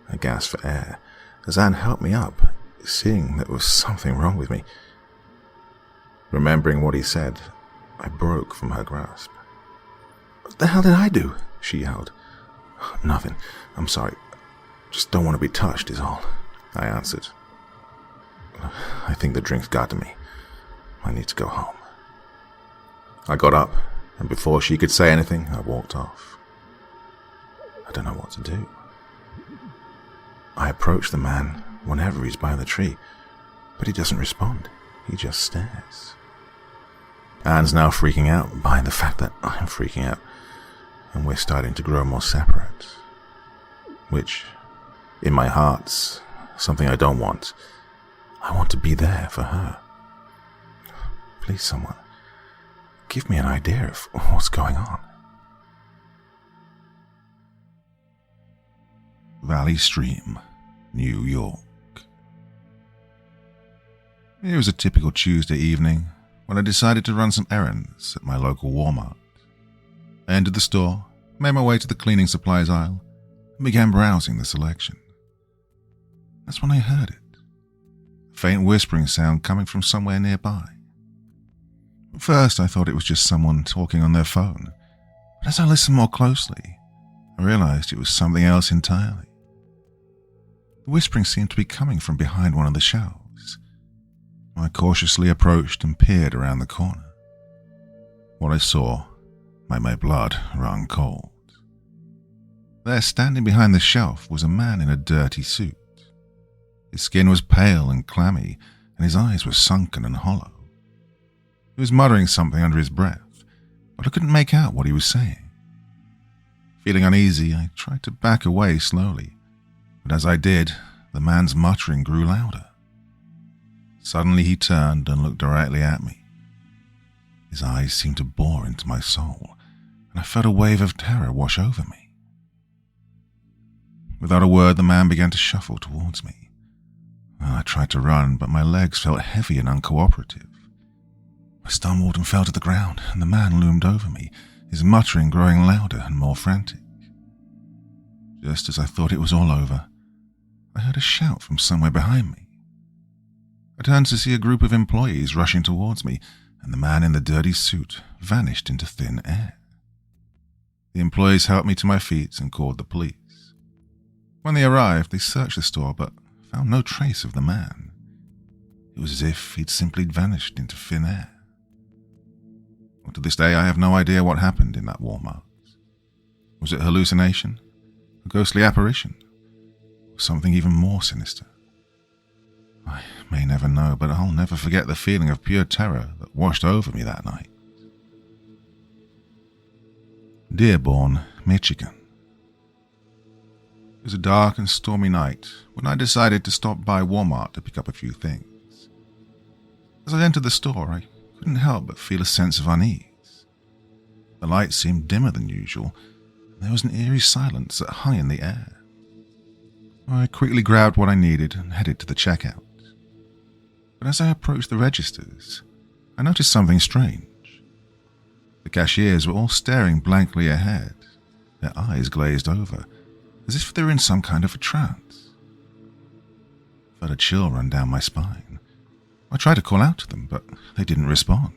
S1: I gasped for air, as Anne helped me up, seeing there was something wrong with me. Remembering what he said, I broke from her grasp. What the hell did I do? She yelled. Nothing. I'm sorry. Just don't want to be touched is all, I answered. I think the drink's got to me. I need to go home. I got up, and before she could say anything, I walked off. I don't know what to do. I approach the man whenever he's by the tree, but he doesn't respond. He just stares. Anne's now freaking out by the fact that I'm freaking out, and we're starting to grow more separate. Which, in my heart's something I don't want. I want to be there for her. Please, someone, give me an idea of what's going on. Valley Stream, New York. It was a typical Tuesday evening when I decided to run some errands at my local Walmart. I entered the store, made my way to the cleaning supplies aisle, and began browsing the selection. That's when I heard it. A faint whispering sound coming from somewhere nearby. At first, I thought it was just someone talking on their phone, but as I listened more closely, I realized it was something else entirely. The whispering seemed to be coming from behind one of the shelves. I cautiously approached and peered around the corner. What I saw made my blood run cold. There, standing behind the shelf, was a man in a dirty suit. His skin was pale and clammy, and his eyes were sunken and hollow. He was muttering something under his breath, but I couldn't make out what he was saying. Feeling uneasy, I tried to back away slowly, but as I did, the man's muttering grew louder. Suddenly he turned and looked directly at me. His eyes seemed to bore into my soul, and I felt a wave of terror wash over me. Without a word, the man began to shuffle towards me. I tried to run, but my legs felt heavy and uncooperative. I stumbled and fell to the ground, and the man loomed over me, his muttering growing louder and more frantic. Just as I thought it was all over, I heard a shout from somewhere behind me. I turned to see a group of employees rushing towards me, and the man in the dirty suit vanished into thin air. The employees helped me to my feet and called the police. When they arrived, they searched the store but found no trace of the man. It was as if he'd simply vanished into thin air. Well, to this day, I have no idea what happened in that Walmart. Was it hallucination? A ghostly apparition? Or something even more sinister? I may never know, but I'll never forget the feeling of pure terror that washed over me that night. Dearborn, Michigan. It was a dark and stormy night when I decided to stop by Walmart to pick up a few things. As I entered the store, I couldn't help but feel a sense of unease. The light seemed dimmer than usual, and there was an eerie silence that hung in the air. I quickly grabbed what I needed and headed to the checkout. But as I approached the registers, I noticed something strange. The cashiers were all staring blankly ahead, their eyes glazed over, as if they were in some kind of a trance. I felt a chill run down my spine. I tried to call out to them, but they didn't respond.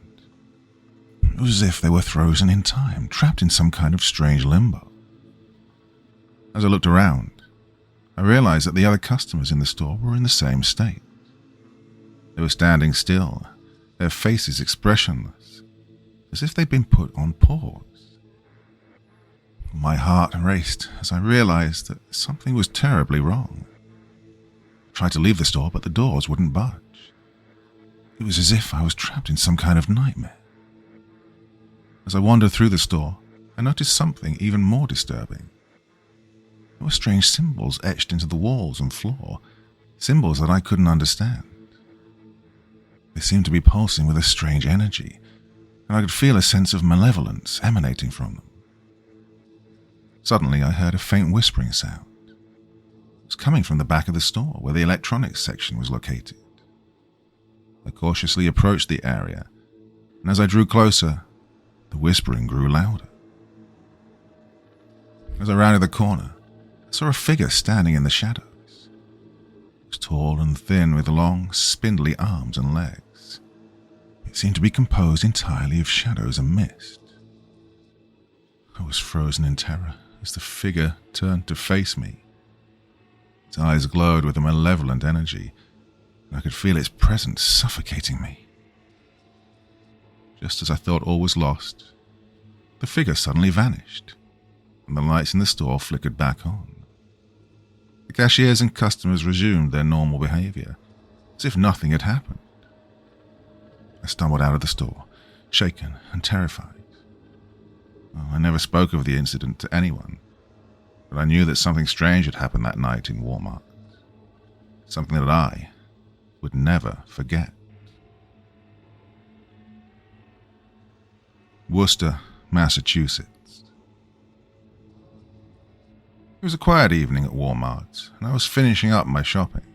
S1: It was as if they were frozen in time, trapped in some kind of strange limbo. As I looked around, I realized that the other customers in the store were in the same state. They were standing still, their faces expressionless, as if they'd been put on pause. My heart raced as I realized that something was terribly wrong. I tried to leave the store, but the doors wouldn't budge. It was as if I was trapped in some kind of nightmare. As I wandered through the store, I noticed something even more disturbing. There were strange symbols etched into the walls and floor, symbols that I couldn't understand. They seemed to be pulsing with a strange energy, and I could feel a sense of malevolence emanating from them. Suddenly, I heard a faint whispering sound. It was coming from the back of the store where the electronics section was located. I cautiously approached the area, and as I drew closer, the whispering grew louder. As I rounded the corner, I saw a figure standing in the shadows. It was tall and thin with long, spindly arms and legs. It seemed to be composed entirely of shadows and mist. I was frozen in terror as the figure turned to face me. Its eyes glowed with a malevolent energy, and I could feel its presence suffocating me. Just as I thought all was lost, the figure suddenly vanished, and the lights in the store flickered back on. The cashiers and customers resumed their normal behavior, as if nothing had happened. I stumbled out of the store, shaken and terrified. I never spoke of the incident to anyone, but I knew that something strange had happened that night in Walmart. Something that I would never forget. Worcester, Massachusetts. It was a quiet evening at Walmart, and I was finishing up my shopping.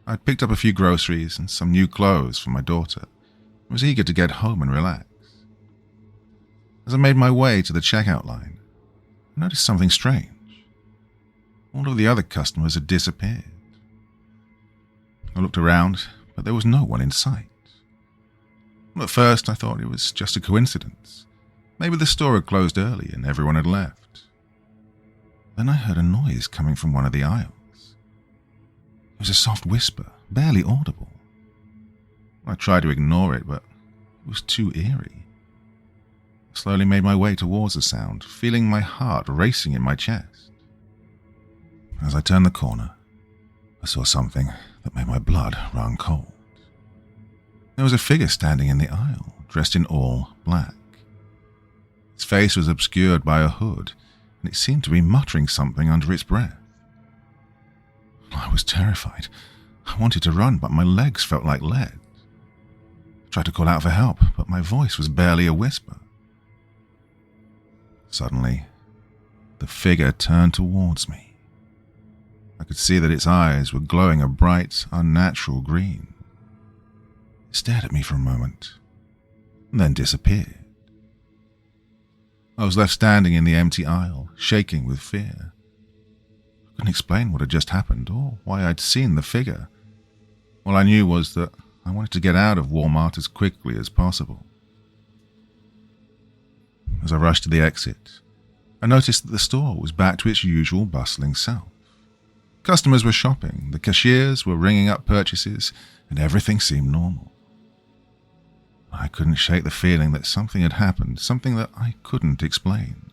S1: I'd picked up a few groceries and some new clothes for my daughter and was eager to get home and relax. As I made my way to the checkout line, I noticed something strange. All of the other customers had disappeared. I looked around, but there was no one in sight. At first, I thought it was just a coincidence. Maybe the store had closed early and everyone had left. Then I heard a noise coming from one of the aisles. It was a soft whisper, barely audible. I tried to ignore it, but it was too eerie. I slowly made my way towards the sound, feeling my heart racing in my chest. As I turned the corner, I saw something that made my blood run cold. There was a figure standing in the aisle, dressed in all black. Its face was obscured by a hood, and it seemed to be muttering something under its breath. I was terrified. I wanted to run, but my legs felt like lead. I tried to call out for help, but my voice was barely a whisper. Suddenly, the figure turned towards me. I could see that its eyes were glowing a bright, unnatural green. It stared at me for a moment, and then disappeared. I was left standing in the empty aisle, shaking with fear. I couldn't explain what had just happened or why I'd seen the figure. All I knew was that I wanted to get out of Walmart as quickly as possible. As I rushed to the exit, I noticed that the store was back to its usual bustling self. Customers were shopping, the cashiers were ringing up purchases, and everything seemed normal. I couldn't shake the feeling that something had happened, something that I couldn't explain.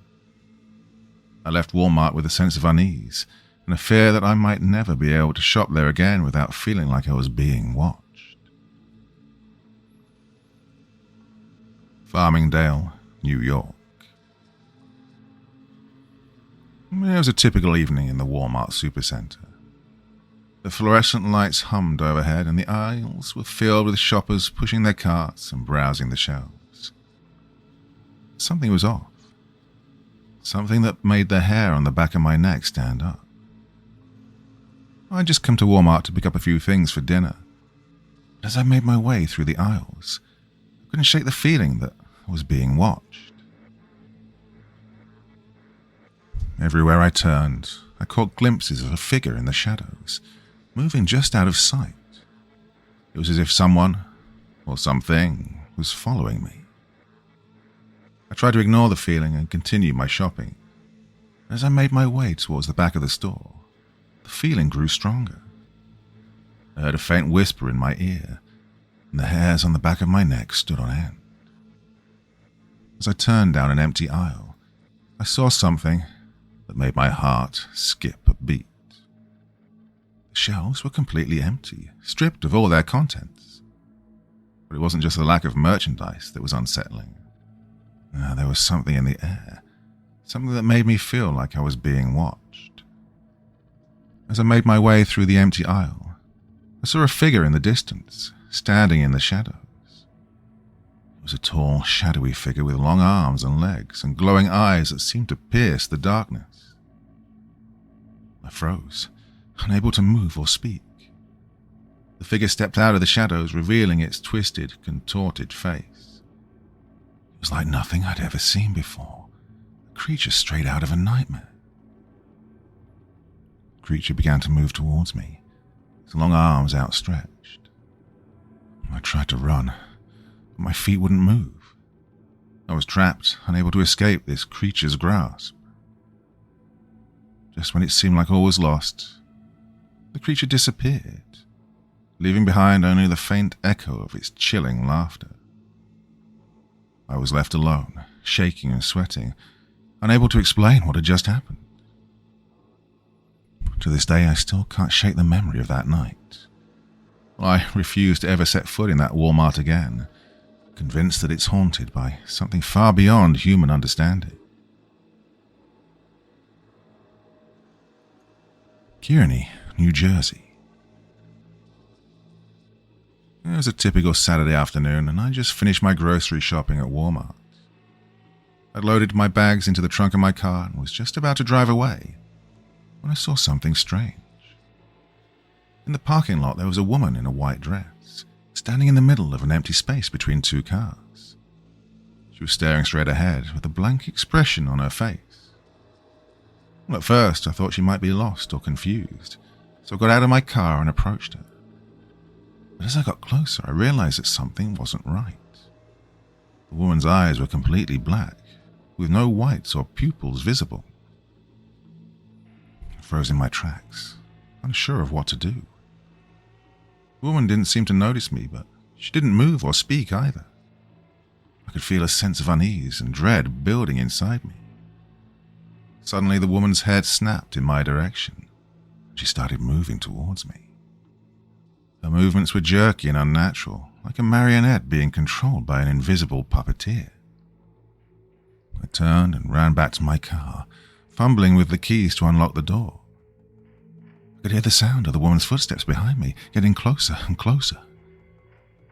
S1: I left Walmart with a sense of unease and a fear that I might never be able to shop there again without feeling like I was being watched. Farmingdale, New York. It was a typical evening in the Walmart supercenter. The fluorescent lights hummed overhead, and the aisles were filled with shoppers pushing their carts and browsing the shelves. Something was off. Something that made the hair on the back of my neck stand up. I'd just come to Walmart to pick up a few things for dinner. As I made my way through the aisles, I couldn't shake the feeling that I was being watched. Everywhere I turned, I caught glimpses of a figure in the shadows, moving just out of sight. It was as if someone, or something, was following me. I tried to ignore the feeling and continue my shopping. As I made my way towards the back of the store, the feeling grew stronger. I heard a faint whisper in my ear, and the hairs on the back of my neck stood on end. As I turned down an empty aisle, I saw something that made my heart skip a beat. The shelves were completely empty, stripped of all their contents. But it wasn't just the lack of merchandise that was unsettling. There was something in the air, something that made me feel like I was being watched. As I made my way through the empty aisle, I saw a figure in the distance, standing in the shadows. It was a tall, shadowy figure with long arms and legs and glowing eyes that seemed to pierce the darkness. I froze, unable to move or speak. The figure stepped out of the shadows, revealing its twisted, contorted face. It was like nothing I'd ever seen before, a creature straight out of a nightmare. The creature began to move towards me, its long arms outstretched. I tried to run, but my feet wouldn't move. I was trapped, unable to escape this creature's grasp. Just when it seemed like all was lost, the creature disappeared, leaving behind only the faint echo of its chilling laughter. I was left alone, shaking and sweating, unable to explain what had just happened. To this day, I still can't shake the memory of that night. I refuse to ever set foot in that Walmart again, convinced that it's haunted by something far beyond human understanding. Kearney, New Jersey. It was a typical Saturday afternoon, and I just finished my grocery shopping at Walmart. I'd loaded my bags into the trunk of my car and was just about to drive away when I saw something strange. In the parking lot, there was a woman in a white dress, standing in the middle of an empty space between two cars. She was staring straight ahead with a blank expression on her face. Well, at first, I thought she might be lost or confused, so I got out of my car and approached her. But as I got closer, I realized that something wasn't right. The woman's eyes were completely black, with no whites or pupils visible. I froze in my tracks, unsure of what to do. The woman didn't seem to notice me, but she didn't move or speak either. I could feel a sense of unease and dread building inside me. Suddenly, the woman's head snapped in my direction. She started moving towards me. Her movements were jerky and unnatural, like a marionette being controlled by an invisible puppeteer. I turned and ran back to my car, fumbling with the keys to unlock the door. I could hear the sound of the woman's footsteps behind me, getting closer and closer.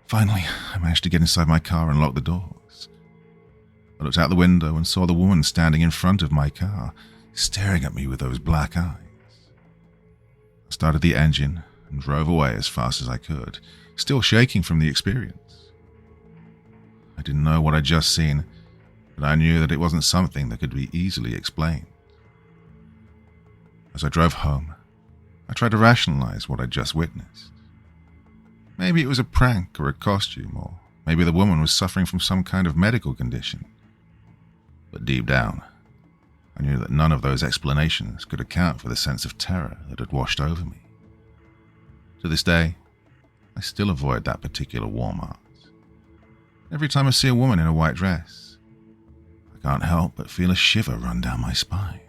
S1: Finally, I managed to get inside my car and lock the doors. I looked out the window and saw the woman standing in front of my car, staring at me with those black eyes. I started the engine and drove away as fast as I could, still shaking from the experience. I didn't know what I'd just seen, but I knew that it wasn't something that could be easily explained. As I drove home, I tried to rationalize what I'd just witnessed. Maybe it was a prank or a costume, or maybe the woman was suffering from some kind of medical condition. But deep down, I knew that none of those explanations could account for the sense of terror that had washed over me. To this day, I still avoid that particular Walmart. Every time I see a woman in a white dress, I can't help but feel a shiver run down my spine.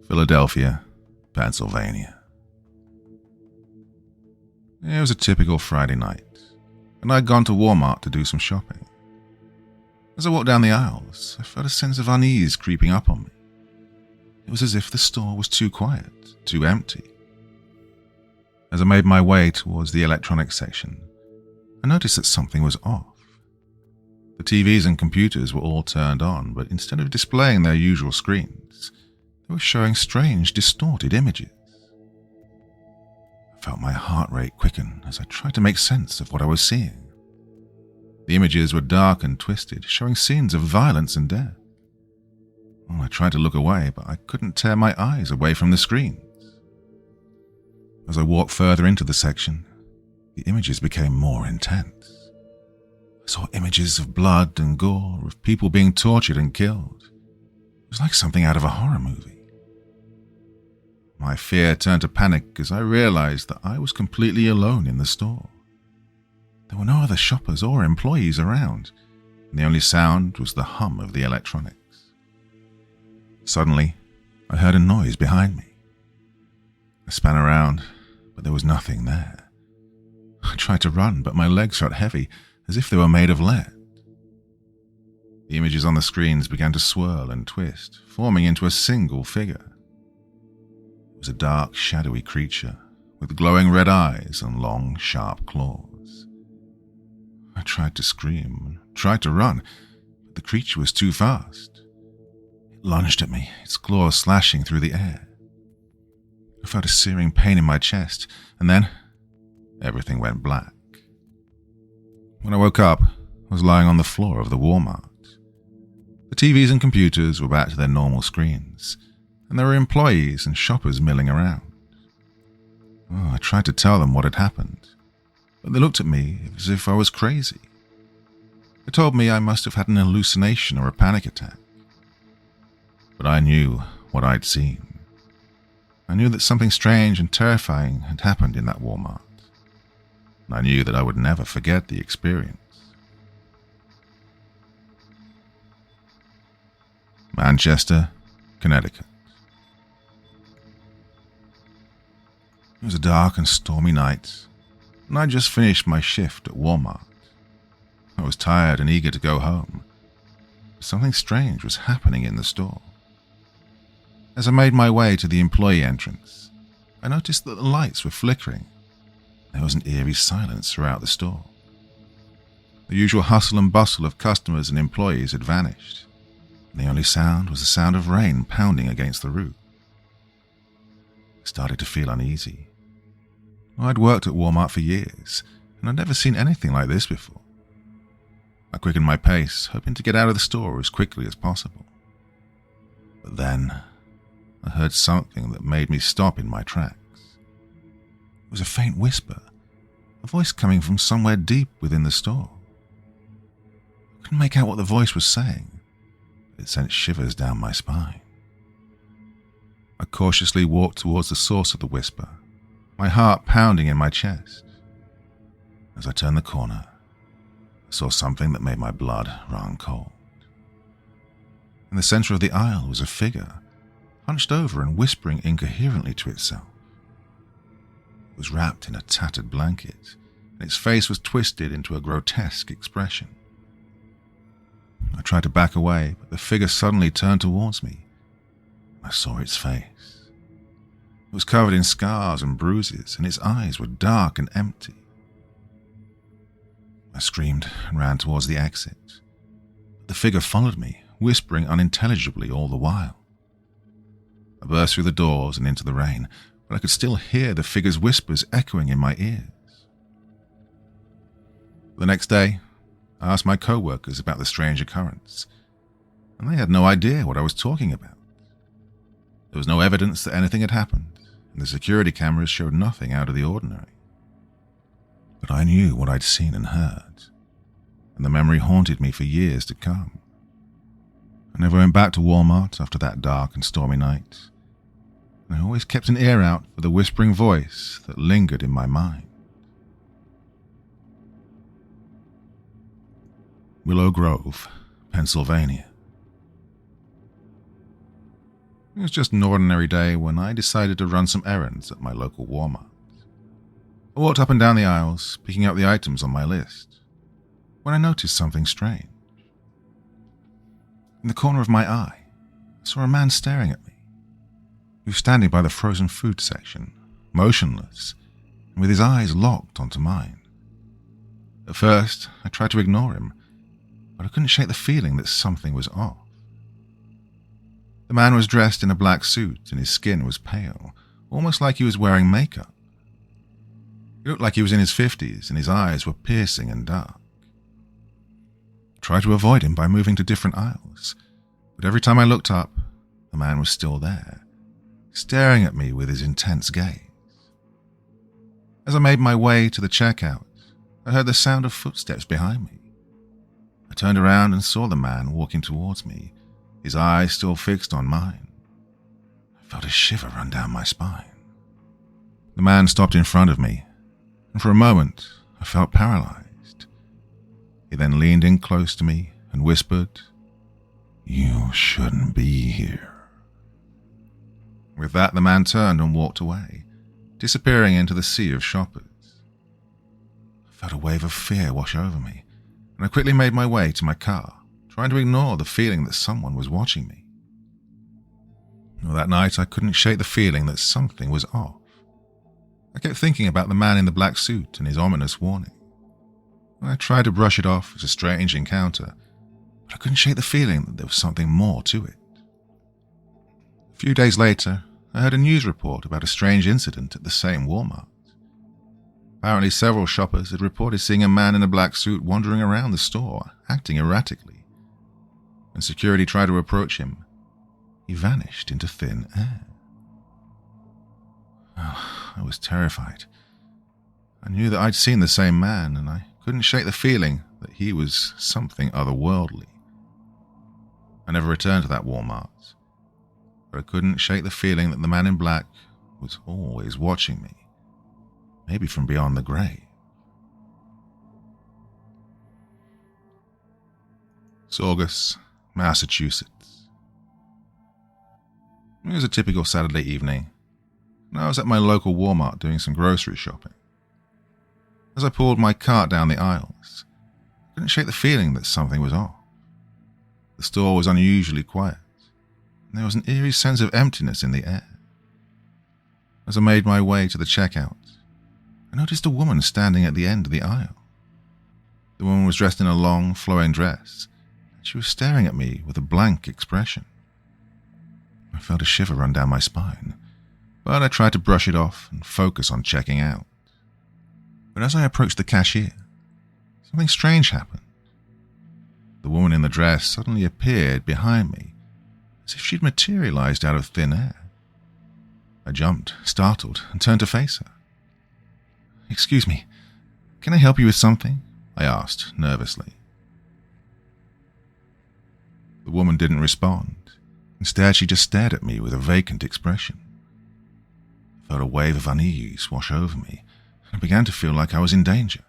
S1: Philadelphia, Pennsylvania. It was a typical Friday night, and I'd gone to Walmart to do some shopping. As I walked down the aisles, I felt a sense of unease creeping up on me. It was as if the store was too quiet, too empty. As I made my way towards the electronics section, I noticed that something was off. The TVs and computers were all turned on, but instead of displaying their usual screens, they were showing strange, distorted images. I felt my heart rate quicken as I tried to make sense of what I was seeing. The images were dark and twisted, showing scenes of violence and death. Well, I tried to look away, but I couldn't tear my eyes away from the screens. As I walked further into the section, the images became more intense. I saw images of blood and gore, of people being tortured and killed. It was like something out of a horror movie. My fear turned to panic as I realized that I was completely alone in the store. There were no other shoppers or employees around, and the only sound was the hum of the electronics. Suddenly, I heard a noise behind me. I span around, but there was nothing there. I tried to run, but my legs felt heavy, as if they were made of lead. The images on the screens began to swirl and twist, forming into a single figure. It was a dark, shadowy creature, with glowing red eyes and long, sharp claws. I tried to scream and tried to run, but the creature was too fast. It lunged at me, its claws slashing through the air. I felt a searing pain in my chest, and then everything went black. When I woke up, I was lying on the floor of the Walmart. The TVs and computers were back to their normal screens, and there were employees and shoppers milling around. I tried to tell them what had happened, but they looked at me as if I was crazy. They told me I must have had an hallucination or a panic attack. But I knew what I'd seen. I knew that something strange and terrifying had happened in that Walmart, and I knew that I would never forget the experience. Manchester, Connecticut. It was a dark and stormy night, and I'd just finished my shift at Walmart. I was tired and eager to go home, but something strange was happening in the store. As I made my way to the employee entrance, I noticed that the lights were flickering. There was an eerie silence throughout the store. The usual hustle and bustle of customers and employees had vanished, and the only sound was the sound of rain pounding against the roof. I started to feel uneasy. I'd worked at Walmart for years, and I'd never seen anything like this before. I quickened my pace, hoping to get out of the store as quickly as possible. But then, I heard something that made me stop in my tracks. It was a faint whisper, a voice coming from somewhere deep within the store. I couldn't make out what the voice was saying. It sent shivers down my spine. I cautiously walked towards the source of the whisper, my heart pounding in my chest. As I turned the corner, I saw something that made my blood run cold. In the center of the aisle was a figure, hunched over and whispering incoherently to itself. It was wrapped in a tattered blanket, and its face was twisted into a grotesque expression. I tried to back away, but the figure suddenly turned towards me. I saw its face. It was covered in scars and bruises, and its eyes were dark and empty. I screamed and ran towards the exit. The figure followed me, whispering unintelligibly all the while. I burst through the doors and into the rain, but I could still hear the figure's whispers echoing in my ears. The next day, I asked my co-workers about the strange occurrence, and they had no idea what I was talking about. There was no evidence that anything had happened, and the security cameras showed nothing out of the ordinary. But I knew what I'd seen and heard, and the memory haunted me for years to come. I never went back to Walmart after that dark and stormy night, and I always kept an ear out for the whispering voice that lingered in my mind. Willow Grove, Pennsylvania. It was just an ordinary day when I decided to run some errands at my local Walmart. I walked up and down the aisles, picking out the items on my list, when I noticed something strange. In the corner of my eye, I saw a man staring at me. He was standing by the frozen food section, motionless, and with his eyes locked onto mine. At first, I tried to ignore him, but I couldn't shake the feeling that something was off. The man was dressed in a black suit and his skin was pale, almost like he was wearing makeup. He looked like he was in his 50s and his eyes were piercing and dark. I tried to avoid him by moving to different aisles, but every time I looked up, the man was still there, staring at me with his intense gaze. As I made my way to the checkout, I heard the sound of footsteps behind me. I turned around and saw the man walking towards me, his eyes still fixed on mine. I felt a shiver run down my spine. The man stopped in front of me, and for a moment I felt paralyzed. He then leaned in close to me and whispered, "You shouldn't be here." With that, the man turned and walked away, disappearing into the sea of shoppers. I felt a wave of fear wash over me, and I quickly made my way to my car, trying to ignore the feeling that someone was watching me. Well, that night, I couldn't shake the feeling that something was off. I kept thinking about the man in the black suit and his ominous warning. I tried to brush it off as a strange encounter, but I couldn't shake the feeling that there was something more to it. A few days later, I heard a news report about a strange incident at the same Walmart. Apparently, several shoppers had reported seeing a man in a black suit wandering around the store, acting erratically. When security tried to approach him, he vanished into thin air. I was terrified. I knew that I'd seen the same man, and I couldn't shake the feeling that he was something otherworldly. I never returned to that Walmart, but I couldn't shake the feeling that the man in black was always watching me, maybe from beyond the grave. Saugus, Massachusetts. It was a typical Saturday evening, and I was at my local Walmart doing some grocery shopping. As I pulled my cart down the aisles, I couldn't shake the feeling that something was off. The store was unusually quiet, and there was an eerie sense of emptiness in the air. As I made my way to the checkout, I noticed a woman standing at the end of the aisle. The woman was dressed in a long, flowing dress, and she was staring at me with a blank expression. I felt a shiver run down my spine, but I tried to brush it off and focus on checking out. But as I approached the cashier, something strange happened. The woman in the dress suddenly appeared behind me, as if she'd materialized out of thin air. I jumped, startled, and turned to face her. "Excuse me, can I help you with something?" I asked, nervously. The woman didn't respond. Instead, she just stared at me with a vacant expression. I felt a wave of unease wash over me, and I began to feel like I was in danger.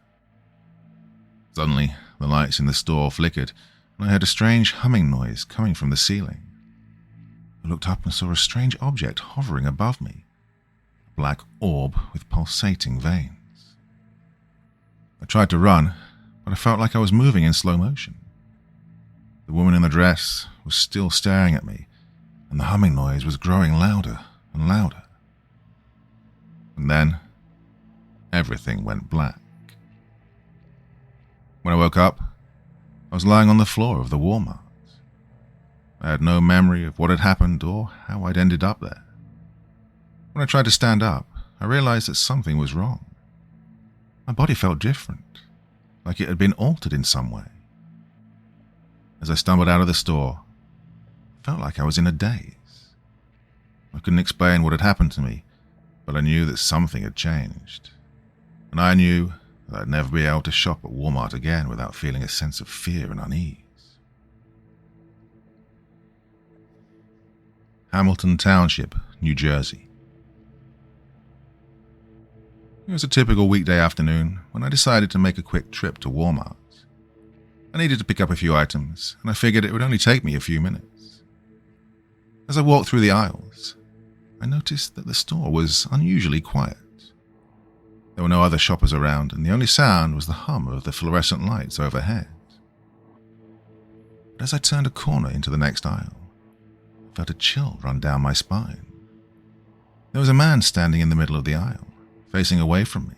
S1: Suddenly, the lights in the store flickered, and I heard a strange humming noise coming from the ceiling. I looked up and saw a strange object hovering above me, a black orb with pulsating veins. I tried to run, but I felt like I was moving in slow motion. The woman in the dress was still staring at me, and the humming noise was growing louder and louder. And then, everything went black. When I woke up, I was lying on the floor of the Walmart. I had no memory of what had happened or how I'd ended up there. When I tried to stand up, I realized that something was wrong. My body felt different, like it had been altered in some way. As I stumbled out of the store, I felt like I was in a daze. I couldn't explain what had happened to me, but I knew that something had changed. And I knew that I'd never be able to shop at Walmart again without feeling a sense of fear and unease. Hamilton Township, New Jersey. It was a typical weekday afternoon when I decided to make a quick trip to Walmart. I needed to pick up a few items, and I figured it would only take me a few minutes. As I walked through the aisles, I noticed that the store was unusually quiet. There were no other shoppers around, and the only sound was the hum of the fluorescent lights overhead. But as I turned a corner into the next aisle, I felt a chill run down my spine. There was a man standing in the middle of the aisle, facing away from me.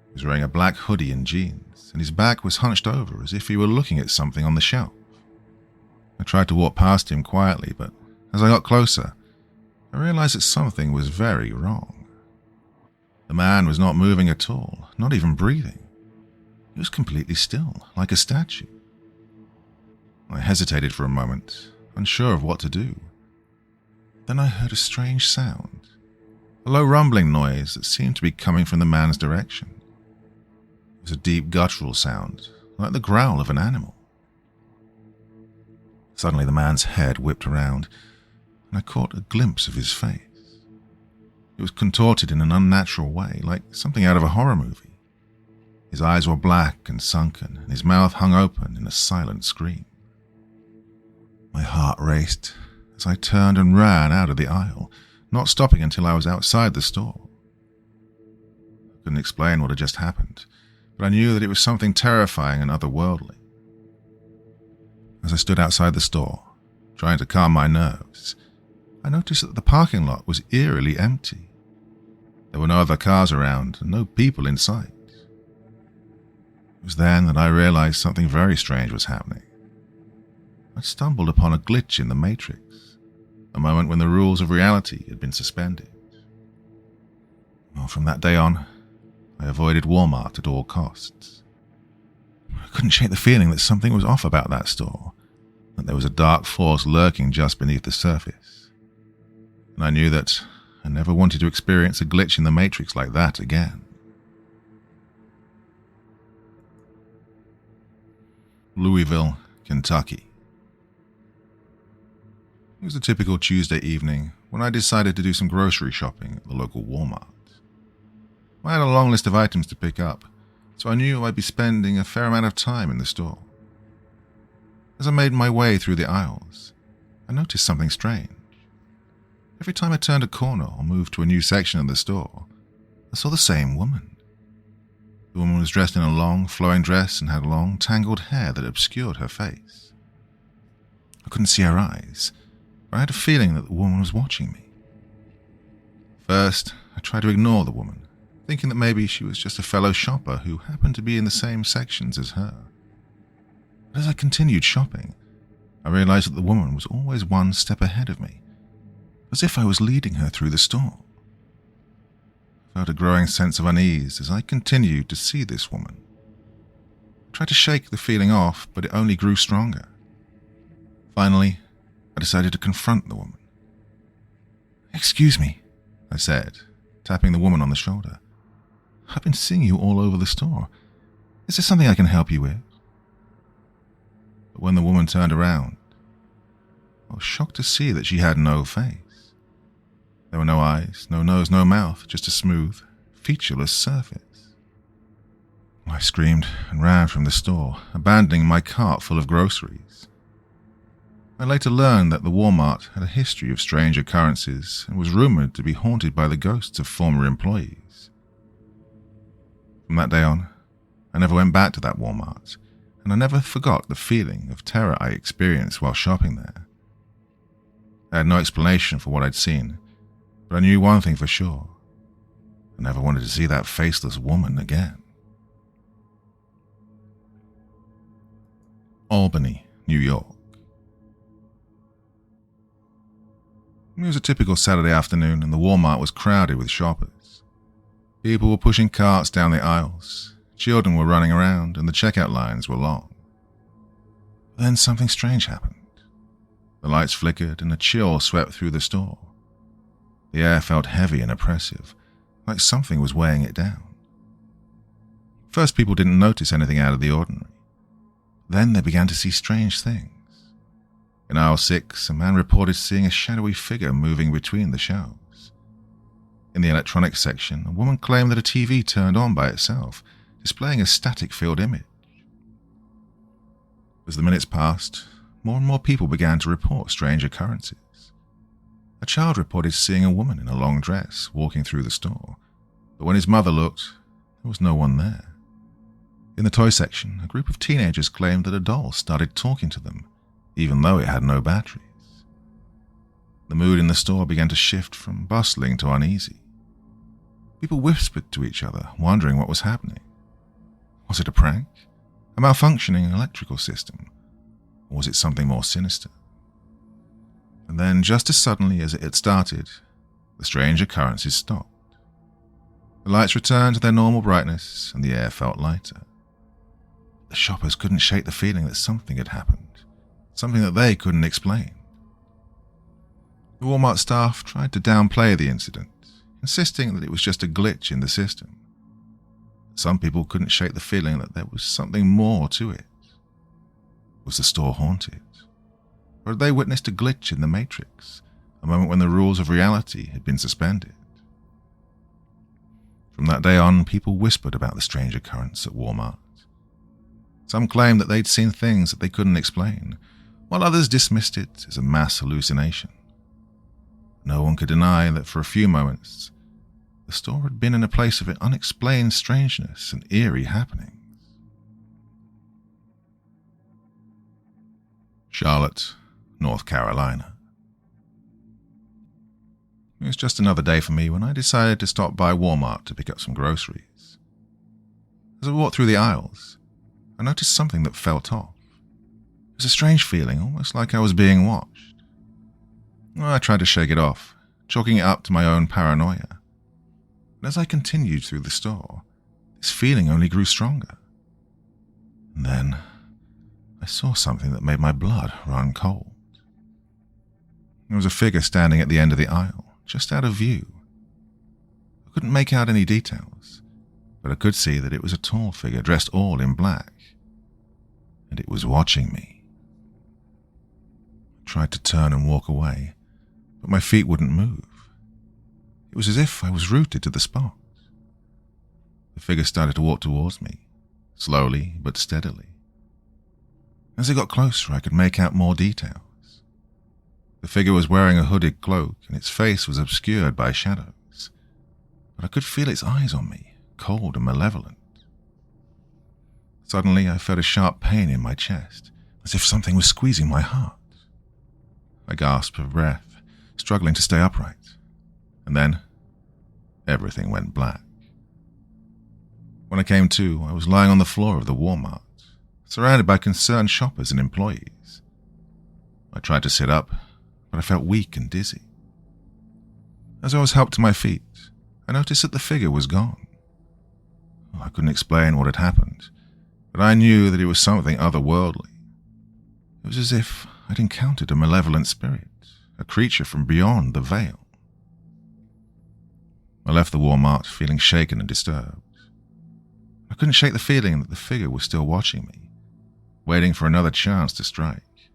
S1: He was wearing a black hoodie and jeans, and his back was hunched over as if he were looking at something on the shelf. I tried to walk past him quietly, but as I got closer, I realized that something was very wrong. The man was not moving at all, not even breathing. He was completely still, like a statue. I hesitated for a moment, unsure of what to do. Then I heard a strange sound, a low rumbling noise that seemed to be coming from the man's direction. It was a deep guttural sound, like the growl of an animal. Suddenly the man's head whipped around, and I caught a glimpse of his face. It was contorted in an unnatural way, like something out of a horror movie. His eyes were black and sunken, and his mouth hung open in a silent scream. My heart raced as I turned and ran out of the aisle, not stopping until I was outside the store. I couldn't explain what had just happened, but I knew that it was something terrifying and otherworldly. As I stood outside the store, trying to calm my nerves, I noticed that the parking lot was eerily empty. There were no other cars around and no people in sight. It was then that I realized something very strange was happening. I stumbled upon a glitch in the Matrix, a moment when the rules of reality had been suspended. Well, from that day on, I avoided Walmart at all costs. I couldn't shake the feeling that something was off about that store, that there was a dark force lurking just beneath the surface. And I knew that I never wanted to experience a glitch in the Matrix like that again. Louisville, Kentucky. It was a typical Tuesday evening when I decided to do some grocery shopping at the local Walmart. I had a long list of items to pick up, so I knew I'd be spending a fair amount of time in the store. As I made my way through the aisles, I noticed something strange. Every time I turned a corner or moved to a new section of the store, I saw the same woman. The woman was dressed in a long, flowing dress and had long, tangled hair that obscured her face. I couldn't see her eyes, but I had a feeling that the woman was watching me. First, I tried to ignore the woman, thinking that maybe she was just a fellow shopper who happened to be in the same sections as her. But as I continued shopping, I realized that the woman was always one step ahead of me, as if I was leading her through the store. I felt a growing sense of unease as I continued to see this woman. I tried to shake the feeling off, but it only grew stronger. Finally, I decided to confront the woman. "Excuse me," I said, tapping the woman on the shoulder. "I've been seeing you all over the store. Is there something I can help you with?" But when the woman turned around, I was shocked to see that she had no face. There were no eyes, no nose, no mouth, just a smooth, featureless surface. I screamed and ran from the store, abandoning my cart full of groceries. I later learned that the Walmart had a history of strange occurrences and was rumored to be haunted by the ghosts of former employees. From that day on, I never went back to that Walmart, and I never forgot the feeling of terror I experienced while shopping there. I had no explanation for what I'd seen, but I knew one thing for sure. I never wanted to see that faceless woman again. Albany, New York. It was a typical Saturday afternoon and the Walmart was crowded with shoppers. People were pushing carts down the aisles, children were running around, and the checkout lines were long. Then something strange happened. The lights flickered and a chill swept through the store. The air felt heavy and oppressive, like something was weighing it down. First, people didn't notice anything out of the ordinary. Then they began to see strange things. In aisle 6, a man reported seeing a shadowy figure moving between the shelves. In the electronics section, a woman claimed that a TV turned on by itself, displaying a static field image. As the minutes passed, more and more people began to report strange occurrences. A child reported seeing a woman in a long dress walking through the store, but when his mother looked, there was no one there. In the toy section, a group of teenagers claimed that a doll started talking to them, even though it had no batteries. The mood in the store began to shift from bustling to uneasy. People whispered to each other, wondering what was happening. Was it a prank? A malfunctioning electrical system? Or was it something more sinister? And then, just as suddenly as it had started, the strange occurrences stopped. The lights returned to their normal brightness, and the air felt lighter. The shoppers couldn't shake the feeling that something had happened. Something that they couldn't explain. The Walmart staff tried to downplay the incident, insisting that it was just a glitch in the system. Some people couldn't shake the feeling that there was something more to it. Was the store haunted? Or had they witnessed a glitch in the Matrix, a moment when the rules of reality had been suspended? From that day on, people whispered about the strange occurrence at Walmart. Some claimed that they'd seen things that they couldn't explain, while others dismissed it as a mass hallucination. No one could deny that for a few moments, the store had been in a place of unexplained strangeness and eerie happenings. Charlotte, North Carolina. It was just another day for me when I decided to stop by Walmart to pick up some groceries. As I walked through the aisles, I noticed something that felt off. It was a strange feeling, almost like I was being watched. I tried to shake it off, chalking it up to my own paranoia. And as I continued through the store, this feeling only grew stronger. And then I saw something that made my blood run cold. There was a figure standing at the end of the aisle, just out of view. I couldn't make out any details, but I could see that it was a tall figure dressed all in black, and it was watching me. I tried to turn and walk away, but my feet wouldn't move. It was as if I was rooted to the spot. The figure started to walk towards me, slowly but steadily. As it got closer, I could make out more details. The figure was wearing a hooded cloak, and its face was obscured by shadows, but I could feel its eyes on me, cold and malevolent. Suddenly, I felt a sharp pain in my chest, as if something was squeezing my heart. I gasped for breath, struggling to stay upright, and then everything went black. When I came to, I was lying on the floor of the Walmart, surrounded by concerned shoppers and employees. I tried to sit up, but I felt weak and dizzy. As I was helped to my feet, I noticed that the figure was gone. I couldn't explain what had happened, but I knew that it was something otherworldly. It was as if I'd encountered a malevolent spirit, a creature from beyond the veil. I left the Walmart feeling shaken and disturbed. I couldn't shake the feeling that the figure was still watching me, waiting for another chance to strike.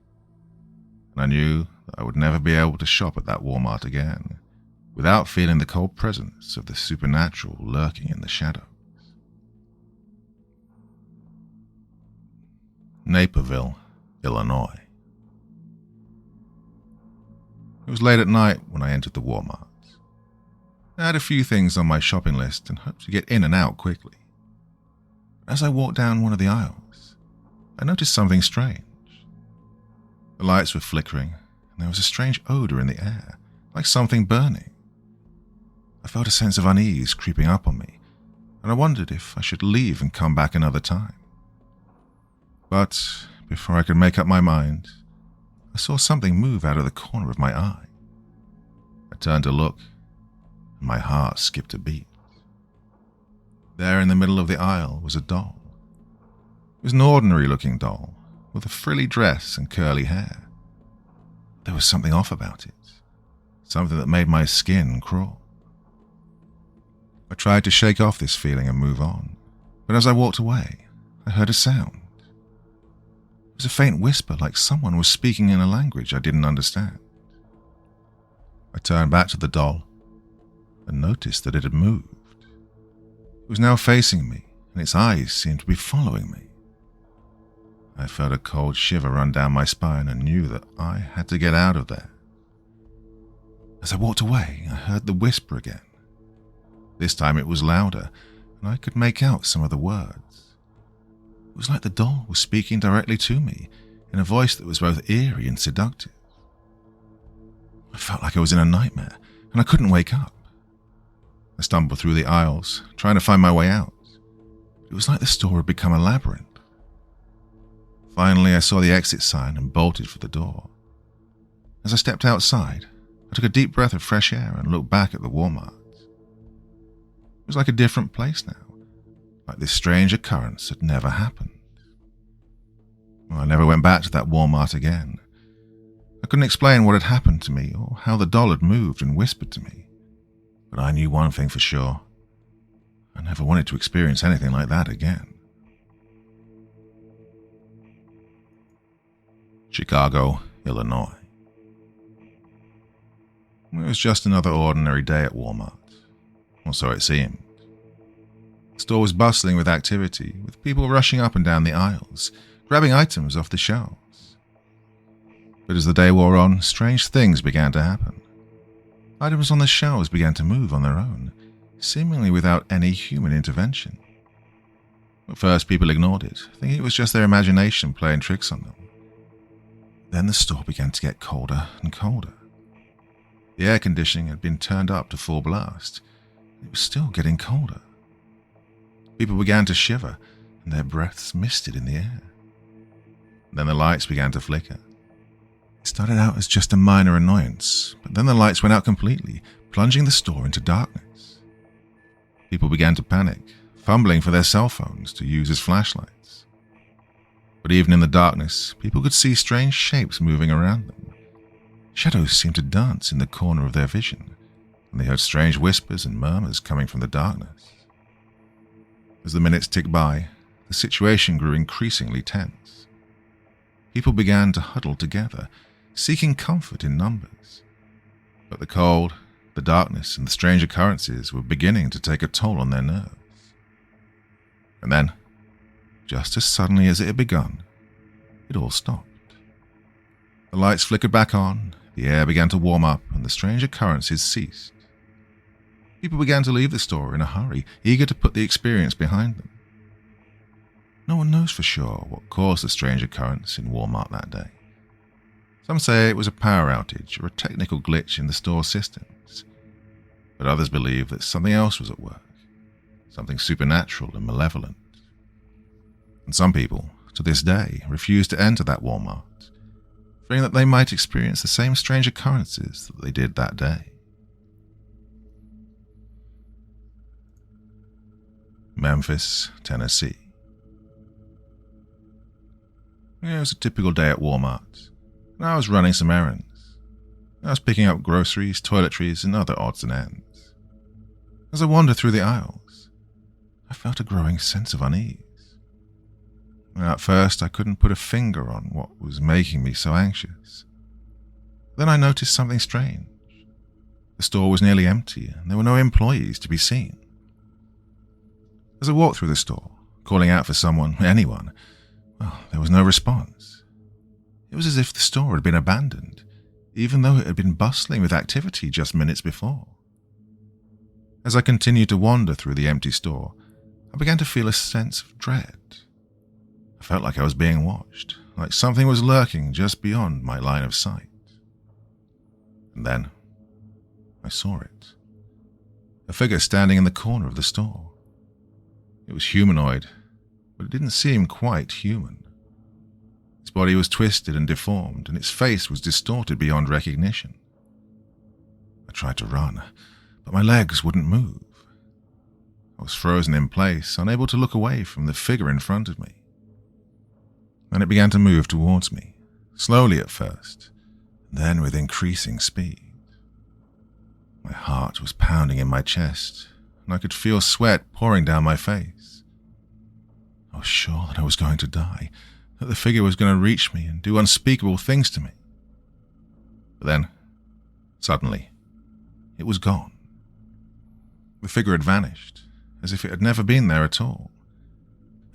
S1: And I knew that I would never be able to shop at that Walmart again without feeling the cold presence of the supernatural lurking in the shadows. Naperville, Illinois. It was late at night when I entered the Walmart. I had a few things on my shopping list and hoped to get in and out quickly. As I walked down one of the aisles, I noticed something strange. The lights were flickering, and there was a strange odor in the air, like something burning. I felt a sense of unease creeping up on me, and I wondered if I should leave and come back another time. But before I could make up my mind, I saw something move out of the corner of my eye. I turned to look, and my heart skipped a beat. There in the middle of the aisle was a doll. It was an ordinary-looking doll, with a frilly dress and curly hair. There was something off about it, something that made my skin crawl. I tried to shake off this feeling and move on, but as I walked away, I heard a sound. It was a faint whisper like someone was speaking in a language I didn't understand. I turned back to the doll and noticed that it had moved. It was now facing me, and its eyes seemed to be following me. I felt a cold shiver run down my spine and knew that I had to get out of there. As I walked away, I heard the whisper again. This time it was louder, and I could make out some of the words. It was like the doll was speaking directly to me, in a voice that was both eerie and seductive. I felt like I was in a nightmare, and I couldn't wake up. I stumbled through the aisles, trying to find my way out. It was like the store had become a labyrinth. Finally, I saw the exit sign and bolted for the door. As I stepped outside, I took a deep breath of fresh air and looked back at the Walmart. It was like a different place now, like this strange occurrence had never happened. I never went back to that Walmart again. I couldn't explain what had happened to me or how the doll had moved and whispered to me. But I knew one thing for sure. I never wanted to experience anything like that again. Chicago, Illinois. It was just another ordinary day at Walmart, or so it seemed. The store was bustling with activity, with people rushing up and down the aisles, grabbing items off the shelves. But as the day wore on, strange things began to happen. Items on the shelves began to move on their own, seemingly without any human intervention. At first, people ignored it, thinking it was just their imagination playing tricks on them. Then the store began to get colder and colder. The air conditioning had been turned up to full blast. It was still getting colder. People began to shiver, and their breaths misted in the air. Then the lights began to flicker. It started out as just a minor annoyance, but then the lights went out completely, plunging the store into darkness. People began to panic, fumbling for their cell phones to use as flashlights. But even in the darkness, people could see strange shapes moving around them. Shadows seemed to dance in the corner of their vision, and they heard strange whispers and murmurs coming from the darkness. As the minutes ticked by, the situation grew increasingly tense. People began to huddle together, seeking comfort in numbers. But the cold, the darkness, and the strange occurrences were beginning to take a toll on their nerves. And then, just as suddenly as it had begun, it all stopped. The lights flickered back on, the air began to warm up, and the strange occurrences ceased. People began to leave the store in a hurry, eager to put the experience behind them. No one knows for sure what caused the strange occurrence in Walmart that day. Some say it was a power outage or a technical glitch in the store systems, but others believe that something else was at work, something supernatural and malevolent. And some people, to this day, refuse to enter that Walmart, fearing that they might experience the same strange occurrences that they did that day. Memphis, Tennessee. It was a typical day at Walmart, and I was running some errands. I was picking up groceries, toiletries, and other odds and ends. As I wandered through the aisles, I felt a growing sense of unease. At first, I couldn't put a finger on what was making me so anxious. Then I noticed something strange. The store was nearly empty, and there were no employees to be seen. As I walked through the store, calling out for someone, anyone, well, there was no response. It was as if the store had been abandoned, even though it had been bustling with activity just minutes before. As I continued to wander through the empty store, I began to feel a sense of dread. I felt like I was being watched, like something was lurking just beyond my line of sight. And then, I saw it. A figure standing in the corner of the store. It was humanoid, but it didn't seem quite human. Its body was twisted and deformed, and its face was distorted beyond recognition. I tried to run, but my legs wouldn't move. I was frozen in place, unable to look away from the figure in front of me. Then it began to move towards me, slowly at first, then with increasing speed. My heart was pounding in my chest, and I could feel sweat pouring down my face. I was sure that I was going to die, that the figure was going to reach me and do unspeakable things to me. But then, suddenly, it was gone. The figure had vanished, as if it had never been there at all.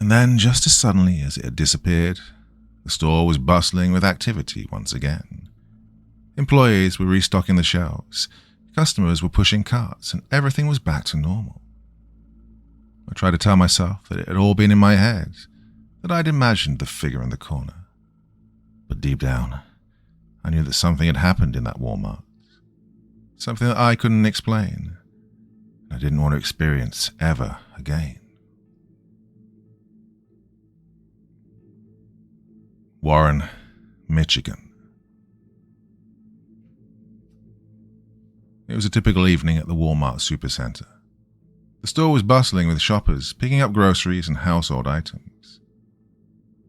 S1: And then, just as suddenly as it had disappeared, the store was bustling with activity once again. Employees were restocking the shelves, customers were pushing carts, and everything was back to normal. I tried to tell myself that it had all been in my head, that I'd imagined the figure in the corner. But deep down, I knew that something had happened in that Walmart. Something that I couldn't explain, and I didn't want to experience ever again. Warren, Michigan. It was a typical evening at the Walmart Supercenter. The store was bustling with shoppers picking up groceries and household items.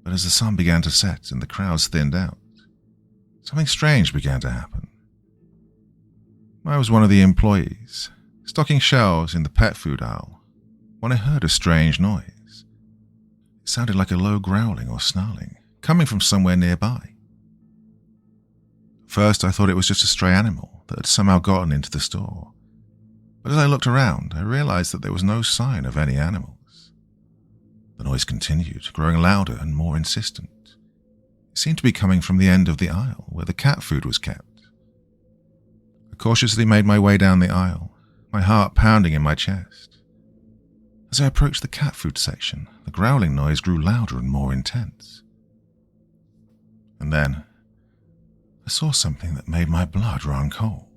S1: But as the sun began to set and the crowds thinned out, something strange began to happen. I was one of the employees, stocking shelves in the pet food aisle, when I heard a strange noise. It sounded like a low growling or snarling, coming from somewhere nearby. At first, I thought it was just a stray animal that had somehow gotten into the store. But as I looked around, I realized that there was no sign of any animals. The noise continued, growing louder and more insistent. It seemed to be coming from the end of the aisle where the cat food was kept. I cautiously made my way down the aisle, my heart pounding in my chest. As I approached the cat food section, the growling noise grew louder and more intense. And then, I saw something that made my blood run cold.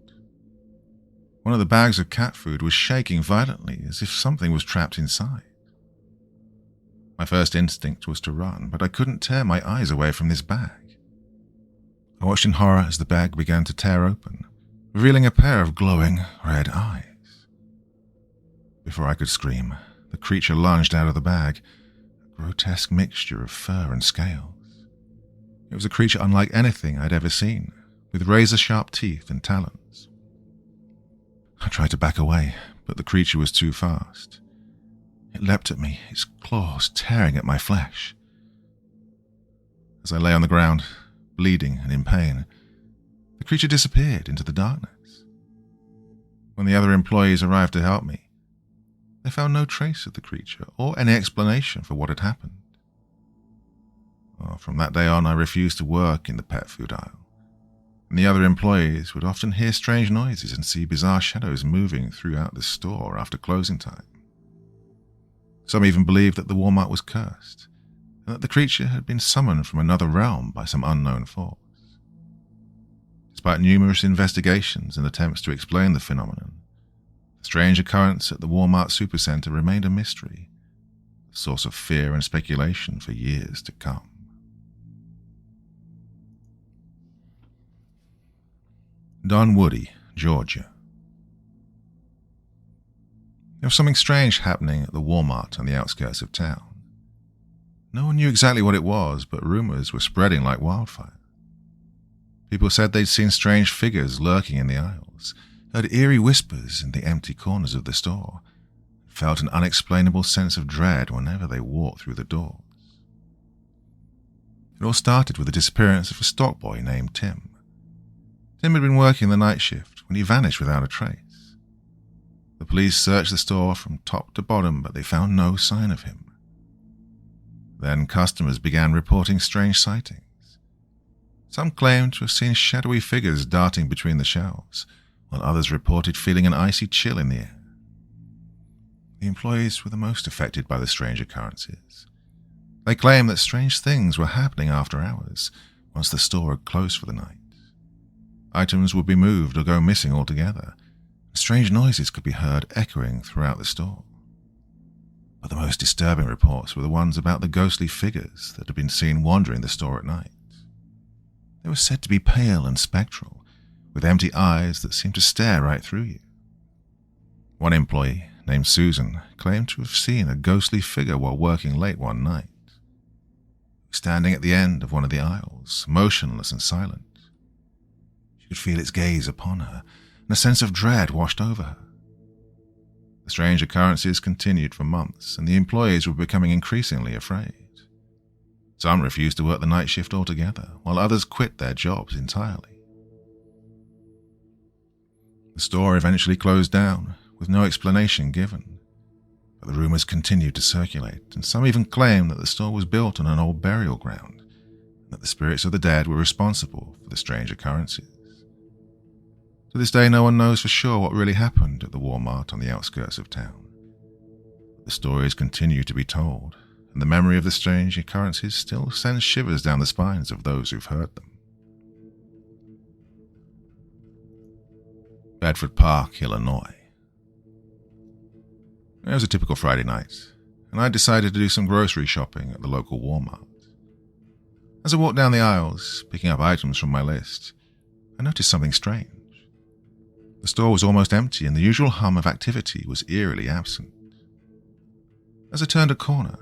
S1: One of the bags of cat food was shaking violently as if something was trapped inside. My first instinct was to run, but I couldn't tear my eyes away from this bag. I watched in horror as the bag began to tear open, revealing a pair of glowing red eyes. Before I could scream, the creature lunged out of the bag, a grotesque mixture of fur and scales. It was a creature unlike anything I'd ever seen, with razor-sharp teeth and talons. I tried to back away, but the creature was too fast. It leapt at me, its claws tearing at my flesh. As I lay on the ground, bleeding and in pain, the creature disappeared into the darkness. When the other employees arrived to help me, they found no trace of the creature or any explanation for what had happened. From that day on, I refused to work in the pet food aisle, and the other employees would often hear strange noises and see bizarre shadows moving throughout the store after closing time. Some even believed that the Walmart was cursed, and that the creature had been summoned from another realm by some unknown force. Despite numerous investigations and attempts to explain the phenomenon, the strange occurrence at the Walmart Supercenter remained a mystery, a source of fear and speculation for years to come. Dunwoody, Georgia. It There was something strange happening at the Walmart on the outskirts of town. No one knew exactly what it was, but rumors were spreading like wildfire. People said they'd seen strange figures lurking in the aisles, heard eerie whispers in the empty corners of the store, felt an unexplainable sense of dread whenever they walked through the doors. It all started with the disappearance of a stock boy named Tim. Tim had been working the night shift when he vanished without a trace. The police searched the store from top to bottom, but they found no sign of him. Then customers began reporting strange sightings. Some claimed to have seen shadowy figures darting between the shelves, while others reported feeling an icy chill in the air. The employees were the most affected by the strange occurrences. They claimed that strange things were happening after hours, once the store had closed for the night. Items would be moved or go missing altogether. Strange noises could be heard echoing throughout the store. But the most disturbing reports were the ones about the ghostly figures that had been seen wandering the store at night. They were said to be pale and spectral, with empty eyes that seemed to stare right through you. One employee, named Susan, claimed to have seen a ghostly figure while working late one night. Standing at the end of one of the aisles, motionless and silent. She could feel its gaze upon her, and a sense of dread washed over her. The strange occurrences continued for months, and the employees were becoming increasingly afraid. Some refused to work the night shift altogether, while others quit their jobs entirely. The store eventually closed down, with no explanation given. But the rumors continued to circulate, and some even claimed that the store was built on an old burial ground, and that the spirits of the dead were responsible for the strange occurrences. To this day, no one knows for sure what really happened at the Walmart on the outskirts of town. The stories continue to be told, and the memory of the strange occurrences still sends shivers down the spines of those who've heard them. Bedford Park, Illinois. It was a typical Friday night, and I decided to do some grocery shopping at the local Walmart. As I walked down the aisles, picking up items from my list, I noticed something strange. The store was almost empty, and the usual hum of activity was eerily absent. As I turned a corner,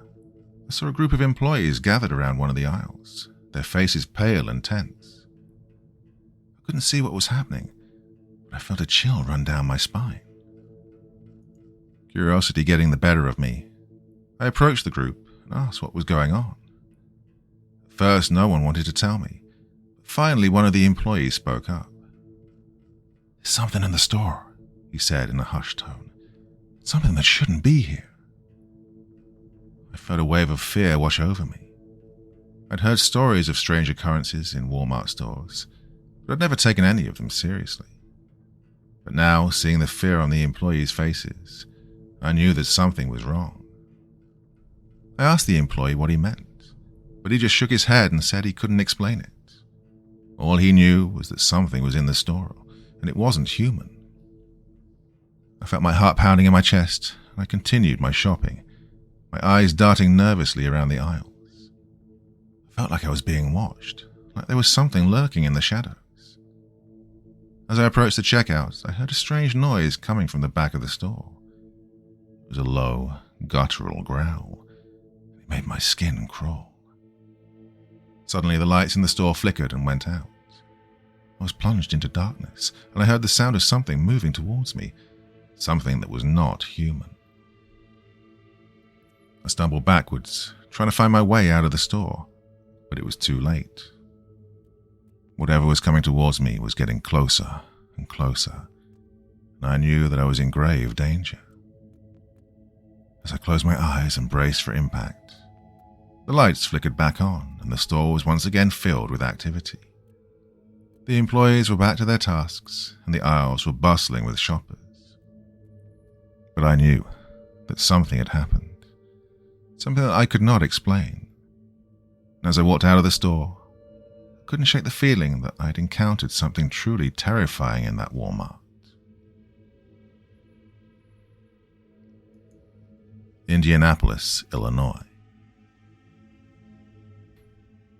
S1: I saw a group of employees gathered around one of the aisles, their faces pale and tense. I couldn't see what was happening, but I felt a chill run down my spine. Curiosity getting the better of me, I approached the group and asked what was going on. At first, no one wanted to tell me, but finally one of the employees spoke up. "There's something in the store," he said in a hushed tone. "Something that shouldn't be here." I felt a wave of fear wash over me. I'd heard stories of strange occurrences in Walmart stores, but I'd never taken any of them seriously. But now, seeing the fear on the employees' faces, I knew that something was wrong. I asked the employee what he meant, but he just shook his head and said he couldn't explain it. All he knew was that something was in the store, and it wasn't human. I felt my heart pounding in my chest, and I continued my shopping, my eyes darting nervously around the aisles. I felt like I was being watched, like there was something lurking in the shadows. As I approached the checkout, I heard a strange noise coming from the back of the store. It was a low, guttural growl. It made my skin crawl. Suddenly, the lights in the store flickered and went out. I was plunged into darkness, and I heard the sound of something moving towards me, something that was not human. I stumbled backwards, trying to find my way out of the store, but it was too late. Whatever was coming towards me was getting closer and closer, and I knew that I was in grave danger. As I closed my eyes and braced for impact, the lights flickered back on, and the store was once again filled with activity. The employees were back to their tasks, and the aisles were bustling with shoppers. But I knew that something had happened, something that I could not explain. And as I walked out of the store, I couldn't shake the feeling that I'd encountered something truly terrifying in that Walmart. Indianapolis, Illinois.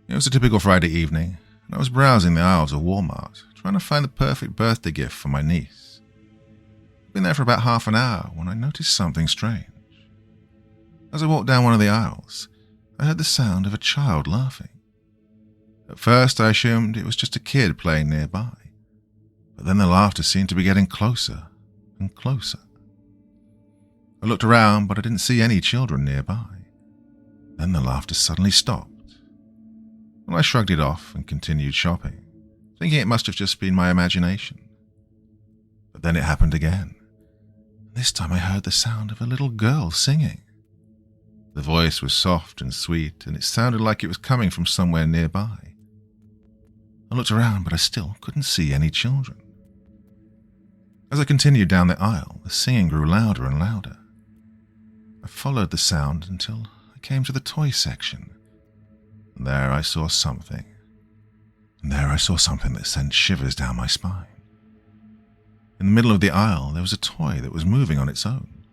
S1: It was a typical Friday evening, and I was browsing the aisles of Walmart, trying to find the perfect birthday gift for my niece. been there for about half an hour when I noticed something strange. As I walked down one of the aisles, I heard the sound of a child laughing. At first I assumed it was just a kid playing nearby, but then the laughter seemed to be getting closer and closer. I looked around, but I didn't see any children nearby. Then the laughter suddenly stopped. Well, I shrugged it off and continued shopping, thinking it must have just been my imagination. But then it happened again. This time I heard the sound of a little girl singing. The voice was soft and sweet, and it sounded like it was coming from somewhere nearby. I looked around, but I still couldn't see any children. As I continued down the aisle, the singing grew louder and louder. I followed the sound until I came to the toy section. And there I saw something. That sent shivers down my spine. In the middle of the aisle, there was a toy that was moving on its own.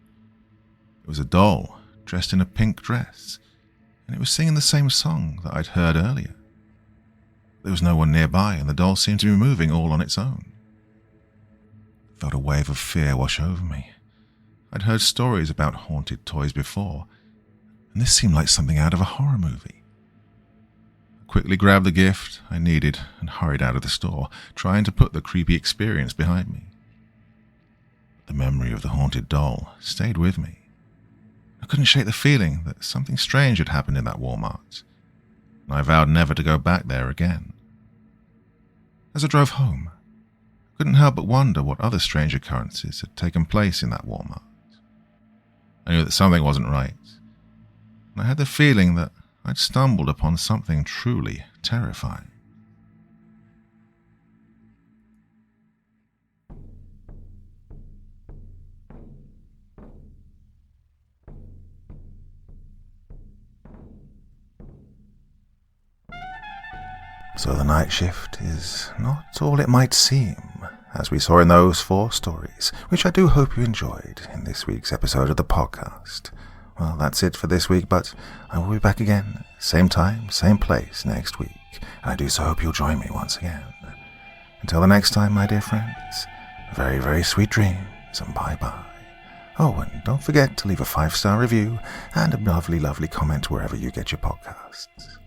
S1: It was a doll, dressed in a pink dress, and it was singing the same song that I'd heard earlier. There was no one nearby, and the doll seemed to be moving all on its own. I felt a wave of fear wash over me. I'd heard stories about haunted toys before, and this seemed like something out of a horror movie. I quickly grabbed the gift I needed and hurried out of the store, trying to put the creepy experience behind me. The memory of the haunted doll stayed with me. I couldn't shake the feeling that something strange had happened in that Walmart, and I vowed never to go back there again. As I drove home, I couldn't help but wonder what other strange occurrences had taken place in that Walmart. I knew that something wasn't right, and I had the feeling that I'd stumbled upon something truly terrifying. So the night shift is not all it might seem, as we saw in those 4 stories, which I do hope you enjoyed in this week's episode of the podcast. Well, that's it for this week, but I will be back again, same time, same place next week, and I do so hope you'll join me once again. Until the next time, my dear friends, very, very sweet dreams, and bye-bye. Oh, and don't forget to leave a 5-star review and a lovely, lovely comment wherever you get your podcasts.